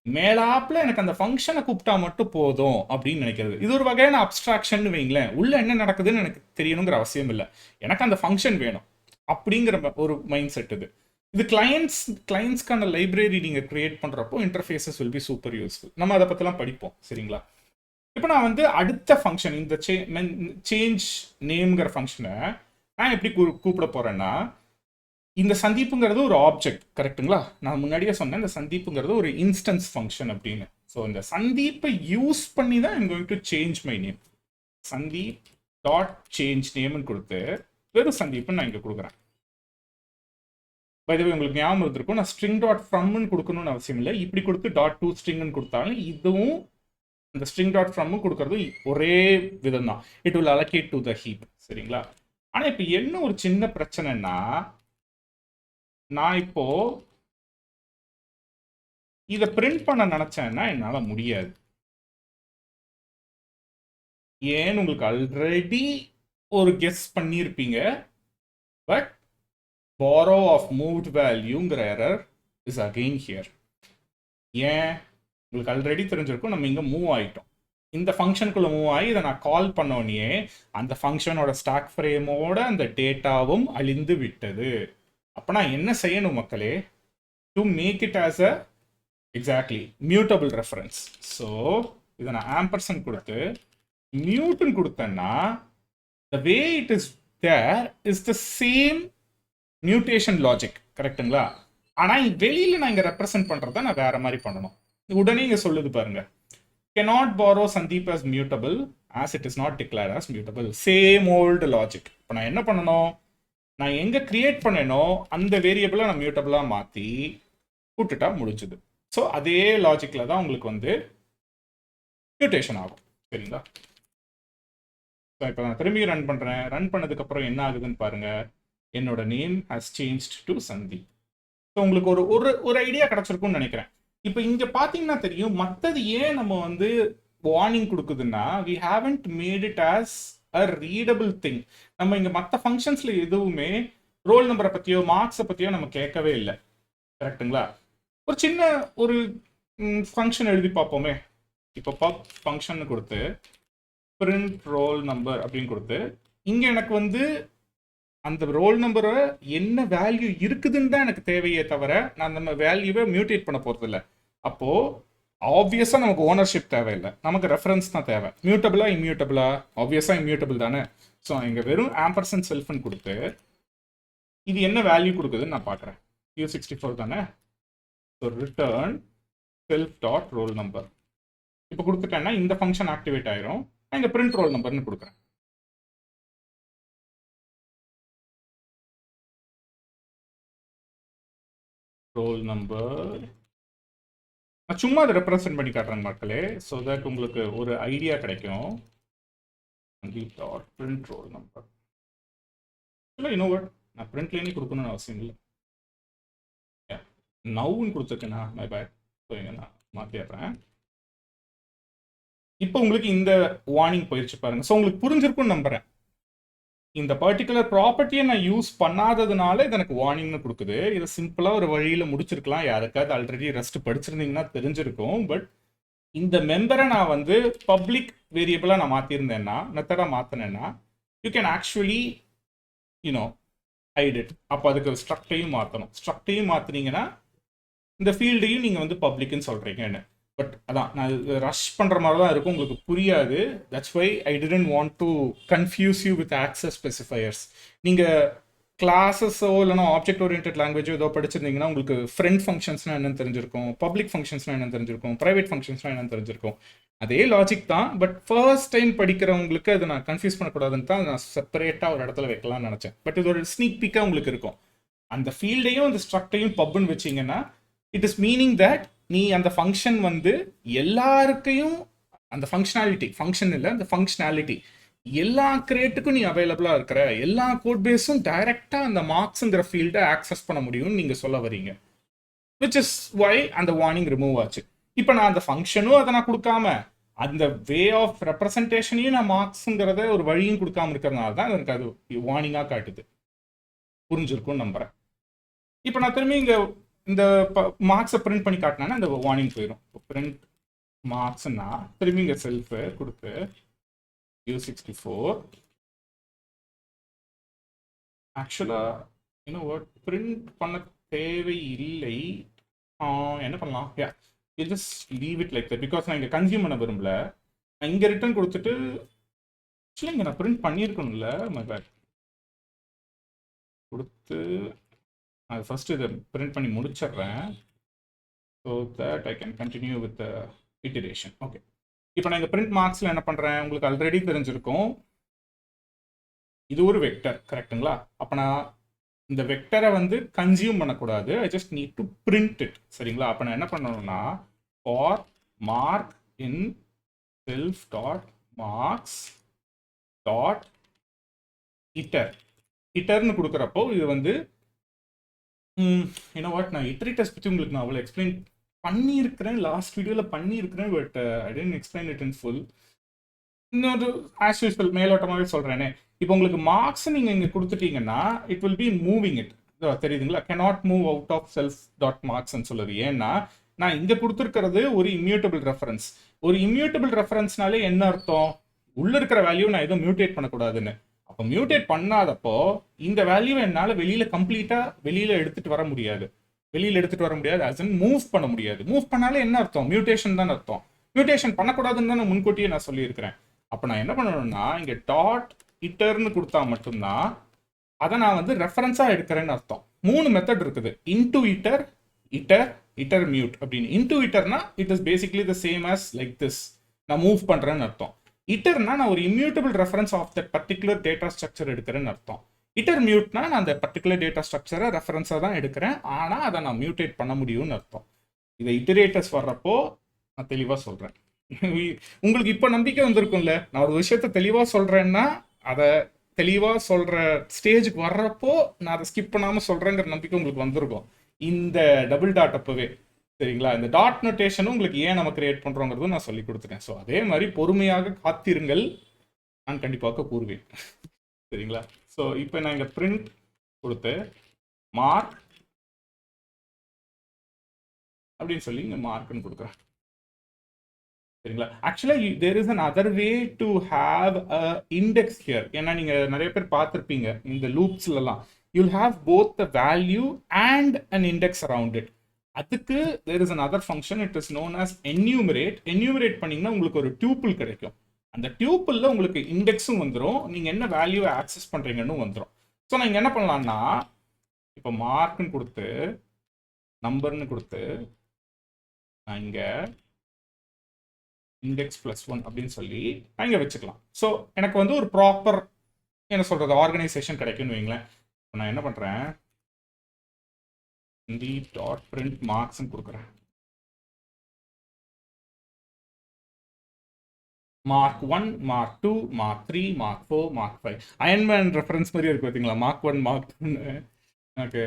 மேலாப்ல எனக்கு அந்த ஃபங்க்ஷனை கூப்பிட்டா மட்டும் போதும் அப்படின்னு நினைக்கிறது. இது ஒரு வகையான அப்ஸ்ட்ராக்ஷன் வைங்களேன். உள்ள என்ன நடக்குதுன்னு எனக்கு தெரியணுங்கிற அவசியம் இல்லை, எனக்கு அந்த ஃபங்க்ஷன் வேணும் அப்படிங்கிற ஒரு மைண்ட் செட் இது. இது கிளைண்ட்ஸ்க்கான லைப்ரரி நீங்க கிரியேட் பண்றப்போ interfaces will be super useful. நம்ம அதை பத்திலாம் படிப்போம். சரிங்களா? இப்போ நான் வந்து அடுத்த ஃபங்க்ஷன் இந்த சேஞ்ச் நேம்ங்கிற ஃபங்க்ஷனை நான் எப்படி கூப்பிட போறேன்னா, இந்த சந்தீப்புங்கிறது ஒரு ஆப்ஜெக்ட் கரெக்டுங்களா? நான் முன்னாடியே சொன்னேன் இந்த சந்தீப்புங்கிறது ஒரு இன்ஸ்டன்ஸ் ஃபங்க்ஷன் அப்படின்னு. ஸோ இந்த சந்தீப்பை யூஸ் பண்ணி தான் I'm going to change my name. Sandeep dot change நேம்னு கொடுத்து வெறும் சந்தீப்னு நான் இங்கே கொடுக்குறேன். பை தி வே உங்களுக்கு ஞாபகம் இருந்திருக்கும், நான் ஸ்ட்ரிங் டாட் ஃப்ரம்னு கொடுக்கணும்னு அவசியம் இல்லை. இப்படி கொடுத்து டாட் டு ஸ்ட்ரிங்னு கொடுத்தாலும் இதுவும் அந்த ஸ்ட்ரிங் டாட் ஃப்ரம்மும் கொடுக்கறது ஒரே விதம் தான். It will allocate to the heap. சரிங்களா? ஆனால் இப்போ என்ன ஒரு சின்ன பிரச்சனைன்னா, நான் இப்போ இதை பிரிண்ட் பண்ண நினைச்சேன்னா என்னால் முடியாது. ஏன்னு உங்களுக்கு ஆல்ரெடி ஒரு கெஸ் பண்ணியிருப்பீங்க. பட் borrow of moved valueங்கிற எரர் இஸ் அகெயின் ஹியர். ஏன் உங்களுக்கு ஆல்ரெடி தெரிஞ்சிருக்கும், நம்ம இங்கே மூவ் ஆகிட்டோம். இந்த ஃபங்க்ஷனுக்குள்ளே மூவ் ஆகி இதை நான் கால் பண்ணோடனே அந்த ஃபங்க்ஷனோட ஸ்டாக் ஃப்ரேமோட அந்த டேட்டாவும் அழிந்து விட்டது. அப்போ நான் என்ன செய்யணும் மக்களே? To make it as a exactly mutable reference. So இதை நான் ஆம்பர்சன் கொடுத்து மியூட்னு கொடுத்தேன்னா the way it is there is the same mutation logic. கரெக்டுங்களா? ஆனால் வெளியில் நான் இங்கே ரெப்ரசென்ட் பண்ணுறத நான் வேற மாதிரி பண்ணணும். உடனே இங்கே சொல்லுது பாருங்க, cannot borrow Sandeep as mutable as it is not declared as mutable. Same old logic. இப்போ நான் என்ன பண்ணணும்? நான் எங்கே கிரியேட் பண்ணனோ அந்த வேரியபிளை நான் மியூட்டபிளாக மாற்றி விட்டுட்டா முடிஞ்சுது. ஸோ அதே லாஜிக்கில் தான் உங்களுக்கு வந்து மியூட்டேஷன் ஆகும். சரிங்களா? ஸோ இப்போ நான் திரும்பி ரன் பண்ணுறேன். ரன் பண்ணதுக்கப்புறம் என்ன ஆகுதுன்னு பாருங்க, என்னோட name has changed to Sandeep. So உங்களுக்கு ஒரு ஒரு ஒரு ஐடியா கிடச்சிருக்கும்னு நினைக்கிறேன். இப்போ இங்கே பார்த்தீங்கன்னா தெரியும், மற்றது ஏன் நம்ம வந்து வார்னிங் கொடுக்குதுன்னா, we haven't made it as a readable thing. நம்ம இங்கே மற்ற ஃபங்க்ஷன்ஸில் எதுவுமே ரோல் நம்பரை பற்றியோ மார்க்ஸை பற்றியோ நம்ம கேட்கவே இல்லை. கரெக்டுங்களா? ஒரு சின்ன ஒரு ஃபங்க்ஷன் எழுதி பார்ப்போமே. இப்போ பப் ஃபங்க்ஷன் கொடுத்து print roll number அப்படின்னு கொடுத்து, இங்கே எனக்கு வந்து அந்த ரோல் நம்பரை என்ன வேல்யூ இருக்குதுன்னு தான் எனக்கு தேவையே தவிர நான் அந்த வேல்யூவை மியூட்டேட் பண்ண போகிறது இல்லை. அப்போது ஆப்வியஸாக நமக்கு ஓனர்ஷிப் தேவையில்லை, நமக்கு ரெஃபரன்ஸ் தான் தேவை. மியூட்டபிளா இம்யூட்டபிளா? ஆப்வியஸாக இம்யூட்டபிள் தானே. ஸோ இங்கே வெறும் ஆம்பர்சன் செல்ஃப்னு கொடுத்து இது என்ன வேல்யூ கொடுக்குதுன்னு நான் பார்க்குறேன். U64 தானே. So return self dot roll number. இப்போ கொடுத்துட்டேன்னா இந்த ஃபங்க்ஷன் ஆக்டிவேட் ஆயிரும். நான் இங்கே பிரிண்ட் ரோல் நம்பர்னு கொடுக்குறேன். ரோல் நம்பர் நான் சும்மா அதை ரெப்ரசென்ட் பண்ணி காட்டுறேன் மக்களே, ஸோ தட் உங்களுக்கு ஒரு ஐடியா கிடைக்கும். பிரிண்ட் ரோல் நம்பர் இல்லை, இன்னும் வாட், நான் பிரிண்ட்லேயே கொடுக்கணும்னு அவசியம் இல்லை. நவுன்னு கொடுத்துருக்கேண்ணா, மை பேட். ஸோ இங்கே நான் மாற்றிடுறேன். இப்போ உங்களுக்கு இந்த வார்னிங் போயிடுச்சு பாருங்க. ஸோ உங்களுக்கு புரிஞ்சிருக்கும்னு நம்புறேன். இந்த பர்டிகுலர் ப்ராப்பர்ட்டியை நான் யூஸ் பண்ணாததுனால இது எனக்கு வார்னிங்னு கொடுக்குது. இதை சிம்பிளாக ஒரு வழியில் முடிச்சிருக்கலாம். யாருக்காவது ஆல்ரெடி ரெஸ்ட் படிச்சிருந்தீங்கன்னா தெரிஞ்சிருக்கும். பட் இந்த மெம்பரை நான் வந்து பப்ளிக் வேரியபிளாக நான் மாற்றிருந்தேன்னா, மெத்தடாக மாற்றினேன்னா, you can actually you know hide it. அப்போ அதுக்கு ஸ்ட்ரக்டையும் மாற்றணும். ஸ்ட்ரக்டையும் மாற்றினீங்கன்னா இந்த ஃபீல்டையும் நீங்கள் வந்து பப்ளிக்னு சொல்கிறீங்கன்னு. பட் அதான் நான் ரஷ் பண்ணுற மாதிரி தான் இருக்கும், உங்களுக்கு புரியாது. That's why I didn't want to confuse you with access specifiers. நீங்கள் கிளாஸஸோ இல்லைனா ஆப்ஜெக்ட் ஓரியன்ட் லாங்குவேஜோ ஏதோ படிச்சிருந்தீங்கன்னா உங்களுக்கு ஃப்ரெண்ட் ஃபங்க்ஷன்ஸ்னால் என்னென்னு தெரிஞ்சிருக்கும், பப்ளிக் ஃபங்க்ஷன்ஸ்னால் என்னென்னு தெரிஞ்சிருக்கும், ப்ரைவேட் ஃபங்க்ஷன்ஸ்னால் என்னென்னு தெரிஞ்சிருக்கும். அதே லாஜிக் தான். பட் ஃபர்ஸ்ட் டைம் படிக்கிறவங்களுக்கு அதை நான் கன்ஃபியூஸ் பண்ணக்கூடாதுன்னு தான் நான் செப்பரேட்டாக ஒரு இடத்துல வைக்கலாம்னு நினச்சேன். பட் இது ஒரு ஸ்னீக் பீக்காக உங்களுக்கு இருக்கும். அந்த ஃபீல்டையும் அந்த ஸ்ட்ரக்டையும் பப்புன்னு வச்சிங்கன்னா இட் இஸ் மீனிங் தட் நீ அந்த ஃபங்க்ஷன் வந்து எல்லாருக்கையும் அந்த ஃபங்க்ஷனாலிட்டி, ஃபங்க்ஷன் இல்லை அந்த ஃபங்க்ஷனாலிட்டி எல்லா கிரியேட்டுக்கும் நீ அவைலபிளாக இருக்கிற, எல்லா கோட் பேஸும் டைரெக்டாக அந்த மார்க்ஸுங்கிற ஃபீல்டை ஆக்சஸ் பண்ண முடியும்னு நீங்கள் சொல்ல வரீங்க. விச் இஸ் வை அந்த வார்னிங் ரிமூவ் ஆச்சு. இப்போ நான் அந்த ஃபங்க்ஷனும் அதை நான் கொடுக்காம அந்த வே ஆஃப் ரெப்ரசன்டேஷனையும் நான் மார்க்ஸுங்கிறத ஒரு வழியும் கொடுக்காம இருக்கிறதுனால தான் எனக்கு அது வார்னிங்காக காட்டுது. புரிஞ்சிருக்கும்னு நம்புகிறேன். இப்போ நான் திரும்பி இங்கே இந்த மார்க்ஸை பிரிண்ட் பண்ணி காட்டினா இந்த வார்னிங் போயிடும். பிரிண்ட் மார்க்ஸ்னா திரும்பி இங்கே செல்ஃபு கொடுத்து U64 ஆக்சுவலாக இன்னும் வேர்ட் பிரிண்ட் பண்ண தேவையில்லை. என்ன பண்ணலாம்? You just leave it like that. Because நான் இங்கே கன்சியூம் பண்ண விரும்பல. நான் இங்கே ரிட்டர்ன் கொடுத்துட்டு ஆக்சுவலி இங்கே நான் பிரிண்ட் பண்ணியிருக்கணும்ல, மை பேட் கொடுத்து அது ஃபஸ்ட்டு இதை பிரிண்ட் பண்ணி முடிச்சிடுறேன். So that I can continue with the iteration. Okay, இப்போ நான் இங்கே பிரிண்ட் மார்க்ஸில் என்ன பண்ணுறேன் உங்களுக்கு ஆல்ரெடி தெரிஞ்சிருக்கும். இது ஒரு வெக்டர், கரெக்டுங்களா? அப்போ நான் இந்த வெக்டரை வந்து கன்சியூம் பண்ணக்கூடாது. I just need to print it. சரிங்களா? அப்போ நான் என்ன பண்ணணும்னா for mark in self dot marks dot iter. இட்டர்னு கொடுக்குறப்போ இது வந்து யூனோ வாட், நான் இட்டரேட்டர்ஸ் பற்றி உங்களுக்கு நான் அவ்வளோ எக்ஸ்பிளைன் பண்ணியிருக்கிறேன், லாஸ்ட் வீடியோவில் பண்ணியிருக்கிறேன். But I didn't explain it in full. இன்னொரு ஆஸ் யூஸ்வல் மேலோட்டமாகவே சொல்கிறேனே, இப்போ உங்களுக்கு மார்க்ஸ் நீங்கள் இங்கே கொடுத்துட்டீங்கன்னா it will be moving it. தெரியுதுங்களா? Cannot move out of self dot மார்க்ஸ்ன்னு சொல்லுது. ஏன்னா நான் இங்க கொடுத்துருக்கிறது ஒரு இம்யூட்டபிள் ரெஃபரன்ஸ். ஒரு இம்யூட்டபிள் ரெஃபரன்ஸ்னாலே என்ன அர்த்தம்? உள்ள இருக்கிற வேல்யூ நான் எதுவும் மியூட்டேட் பண்ணக்கூடாதுன்னு. அப்போ மியூட்டேட் பண்ணாதப்போ இந்த வேல்யூ என்னால் வெளியில கம்ப்ளீட்டா வெளியில எடுத்துட்டு வர முடியாது. as in மூவ் பண்ண முடியாது. மூவ் பண்ணாலே என்ன அர்த்தம்? மியூட்டேஷன் தான் அர்த்தம். மியூட்டேஷன் பண்ணக்கூடாதுன்னு தான் முன்கூட்டியே நான் சொல்லியிருக்கிறேன். அப்போ நான் என்ன பண்ணணும்னா இங்க டாட் இட்டர்னு கொடுத்தா மட்டும்தான் அதை நான் வந்து ரெஃபரன்ஸா எடுக்கிறேன்னு அர்த்தம். 3 மெத்தட் இருக்குது. இன்டு இட்டர், இட்டர் மியூட் அப்படின்னு. இன்டு இட்டர்னா it is basically the same as like this. நான் மூவ் பண்றேன்னு அர்த்தம். இட்டர்னா நான் ஒரு immutable reference of that particular data structure எடுக்கிறேன்னு அர்த்தம். இட்டர் மியூட்னா நான் அந்த பர்டிகுலர் டேட்டா ஸ்ட்ரக்சரை ரெஃபரன்ஸாக தான் எடுக்கிறேன், ஆனால் அதை நான் மியூட்டேட் பண்ண முடியும்னு அர்த்தம். இதை இட்டரேட்டர்ஸ் வர்றப்போ நான் தெளிவாக சொல்கிறேன். உங்களுக்கு இப்போ நம்பிக்கை வந்திருக்கும்ல, நான் ஒரு விஷயத்த தெளிவாக சொல்கிறேன்னா அதை தெளிவாக சொல்கிற ஸ்டேஜுக்கு வர்றப்போ நான் அதை ஸ்கிப் பண்ணாமல் சொல்கிறேங்கிற நம்பிக்கை உங்களுக்கு வந்திருக்கும். இந்த டபுள் டாட் அப்பவே சரிங்களா? இந்த டாட் நோட்டேஷனும் உங்களுக்கு ஏன் நம்ம கிரியேட் பண்ணுறோங்கிறதும் நான் சொல்லி கொடுத்துட்டேன். ஸோ அதே மாதிரி பொறுமையாக காத்திருங்கள், நான் கண்டிப்பாக கூறுவேன். சரிங்களா? ஸோ இப்போ நான் இங்கே பிரிண்ட் கொடுத்து மார்க் அப்படின்னு சொல்லி இங்கே மார்க்னு கொடுக்குறேன். சரிங்களா? ஆக்சுவலாக there is an other way to have a index here. ஏன்னா நீங்கள் நிறைய பேர் பார்த்துருப்பீங்க இந்த லூப்ஸ்லாம், you'll have both the value and an index around it. அதுக்கு there is an other function, it is known as enumerate. Enumerate பண்ணிங்கன்னா உங்களுக்கு ஒரு டியூப்பிள் கிடைக்கும். அந்த டியூப்பிளில் உங்களுக்கு இண்டெக்ஸும் வந்துடும், நீங்கள் என்ன வேல்யூவை ஆக்சஸ் பண்ணுறீங்கன்னு வந்துடும். ஸோ நான் இங்கே என்ன பண்ணலான்னா இப்போ மார்க்னு கொடுத்து நம்பர்னு கொடுத்து நான் இங்கே இண்டெக்ஸ் +1 அப்படின்னு சொல்லி நான் இங்கே வச்சுக்கலாம். ஸோ எனக்கு வந்து ஒரு ப்ராப்பர் என்ன சொல்கிறது ஆர்கனைசேஷன் கிடைக்கும்னு வைங்களேன். நான் என்ன பண்ணுறேன், தி டாட் பிரிண்ட் மார்க்ஸ்ன்னு கொடுக்குறேன். Mark 1, mark 2, mark 3, mark 4, mark 5. Iron Man reference மாதிரி இருக்கு பார்த்தீங்களா? Mark 1, mark 2. எனக்கு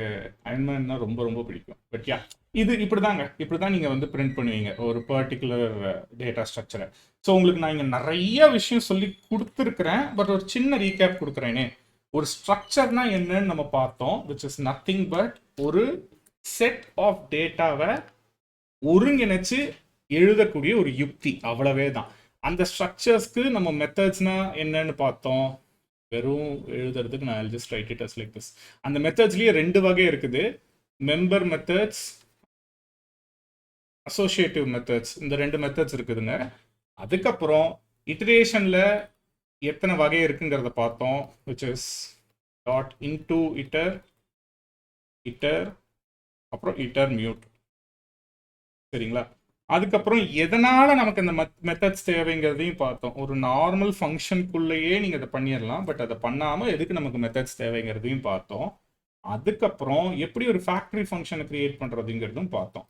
அயன்மேன்னா ரொம்ப ரொம்ப பிடிக்கும். பட் யா, இது இப்படி தான் நீங்கள் வந்து பிரிண்ட் பண்ணுவீங்க ஒரு பர்டிகுலர் டேட்டா ஸ்ட்ரக்சரை. ஸோ உங்களுக்கு நான் இங்கே நிறைய விஷயம் சொல்லி கொடுத்துருக்குறேன், பட் ஒரு சின்ன ரீகேப் கொடுக்குறேனே. ஒரு ஸ்ட்ரக்சர்னா என்னன்னு நம்ம பார்த்தோம், விச் இஸ் நத்திங் பட் ஒரு செட் ஆஃப் டேட்டாவை ஒருங்கிணைச்சு எழுதக்கூடிய ஒரு யுக்தி, அவ்வளவே தான். அந்த ஸ்ட்ரக்சர்ஸ்க்கு நம்ம மெத்தட்ஸ்னா என்னன்னு பார்த்தோம். வெறும் எழுதுறதுக்கு நான் just write it as like this. அந்த மெத்தட்ஸ்லயே 2 வகை இருக்குது, மெம்பர் மெத்தட்ஸ், அசோசியேட்டிவ் மெத்தட்ஸ். இந்த 2 மெத்தட்ஸ் இருக்குதுங்க. அதுக்கப்புறம் இட்டரேஷன்ல எத்தனை வகை இருக்குங்கிறத பார்த்தோம், which is dot into iter, அப்புறம் இட்டர் மியூட். சரிங்களா? அதுக்கப்புறம் எதனால நமக்கு இந்த மெத்தட்ஸ் தேவைங்கிறதையும் பார்த்தோம். ஒரு நார்மல் ஃபங்க்ஷனுக்குள்ளேயே நீங்கள் அதை பண்ணிடலாம், பட் அதை பண்ணாமல் எதுக்கு நமக்கு மெத்தட்ஸ் தேவைங்கிறதையும் பார்த்தோம். அதுக்கப்புறம் எப்படி ஒரு ஃபேக்டரி ஃபங்க்ஷனை கிரியேட் பண்ணுறதுங்கிறதும் பார்த்தோம்.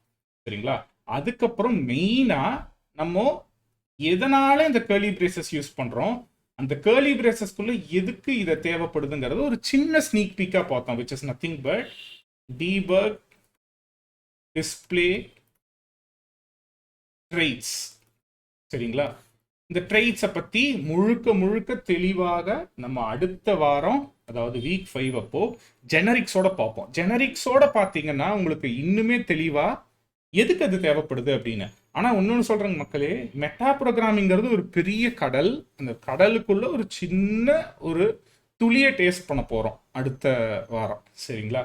சரிங்களா? அதுக்கப்புறம் மெயினாக நம்ம எதனால இந்த கர்லி பிரேசஸ் யூஸ் பண்ணுறோம், அந்த கர்லி பிரேசஸ்க்குள்ள எதுக்கு இதை தேவைப்படுதுங்கிறது ஒரு சின்ன ஸ்னீக் பீக்காக பார்த்தோம், which is nothing but debug display traits. சரிங்களா? இந்த ட்ரெய்ட்ஸை பற்றி முழுக்க தெளிவாக நம்ம அடுத்த வாரம், அதாவது வீக் 5 அப்போ ஜெனரிக்ஸோட பார்ப்போம். ஜெனரிக்ஸோட பார்த்தீங்கன்னா உங்களுக்கு இன்னுமே தெளிவாக எதுக்கு அது தேவைப்படுது அப்படின்னு. ஆனால் இன்னொன்று சொல்கிறேங்க மக்களே, மெட்டா ப்ரோக்ராமிங்கிறது ஒரு பெரிய கடல். அந்த கடலுக்குள்ள ஒரு சின்ன ஒரு துளியை டேஸ்ட் பண்ண போகிறோம் அடுத்த வாரம். சரிங்களா?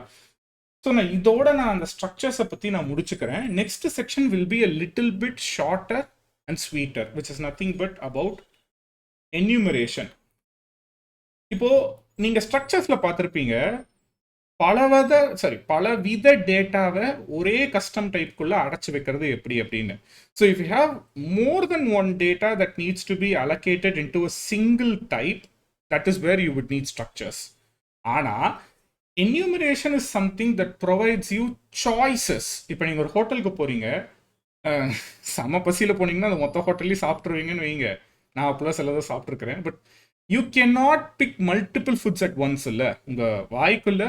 ஸோ இதோட நான் அந்த ஸ்ட்ரக்சர்ஸை பற்றி நான் முடிச்சுக்கிறேன். Next section will be a little bit shorter and sweeter, which is nothing but about enumeration. இப்போ நீங்கள் ஸ்ட்ரக்சர்ஸில் பார்த்துருப்பீங்க, பல வித டேட்டாவை ஒரே கஸ்டம் டைப்குள்ளே அடைச்சி வைக்கிறது எப்படி அப்படின்னு. So if you have more then one data that needs to be allocated into a single type, that is where you would need structures. ஆனால் enumeration is something that provides you choices. இப்போ நீங்கள் ஒரு ஹோட்டலுக்கு போகிறீங்க, செம பசியில் போனீங்கன்னா அந்த மொத்த ஹோட்டல்லையும் சாப்பிட்ருவீங்கன்னு வைங்க. நான் அப்போலாம் சிலதை சாப்பிட்ருக்கிறேன். But you can not pick multiple foods at once. இல்லை, உங்கள் வாய்க்குள்ள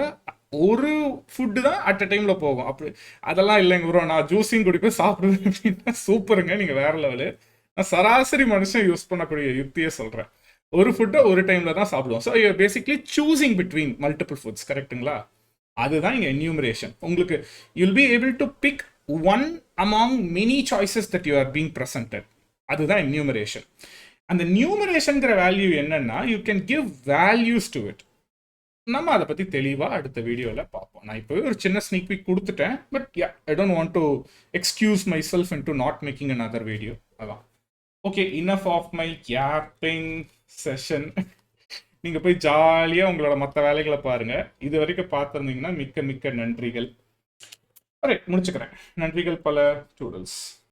ஒரு ஃபுட்டு தான் அட் அ டைமில் போகும். அப்படி அதெல்லாம் இல்லைங்க ப்ரோ, நான் ஜூஸிங் குடிப்பேன் சாப்பிடுவேன் அப்படின்னா சூப்பருங்க, நீங்கள் வேற லெவலு. நான் சராசரி மனுஷன் யூஸ் பண்ணக்கூடிய யுக்தியை சொல்கிறேன். ஒரு ஃபுட்டை ஒரு டைமில் தான் சாப்பிடுவோம். So you basically choosing between multiple foods. கரெக்டுங்களா? அதுதான் இங்கே என்யூமரேஷன். உங்களுக்கு you'll be able to pick one among many choices that you are being presented. அதுதான் enumeration. அந்த நியூமரேஷன்ங்கிற வேல்யூ என்னன்னா you can give values to it. நம்ம அதை பற்றி தெளிவாக அடுத்த வீடியோவில் பார்ப்போம். நான் இப்போவே ஒரு சின்ன ஸ்னீக் பீக் கொடுத்துட்டேன். But I don't want to excuse my self in to not making another video. அதான் okay, enough of my capping session. நீங்கள் போய் ஜாலியாக உங்களோட மற்ற வேலைகளை பாருங்கள். இது வரைக்கும் பார்த்துருந்தீங்கன்னா மிக்க மிக்க நன்றிகள். முடிச்சுக்கிறேன். நன்றிகள் பல ஸ்டூடெண்ட்ஸ்.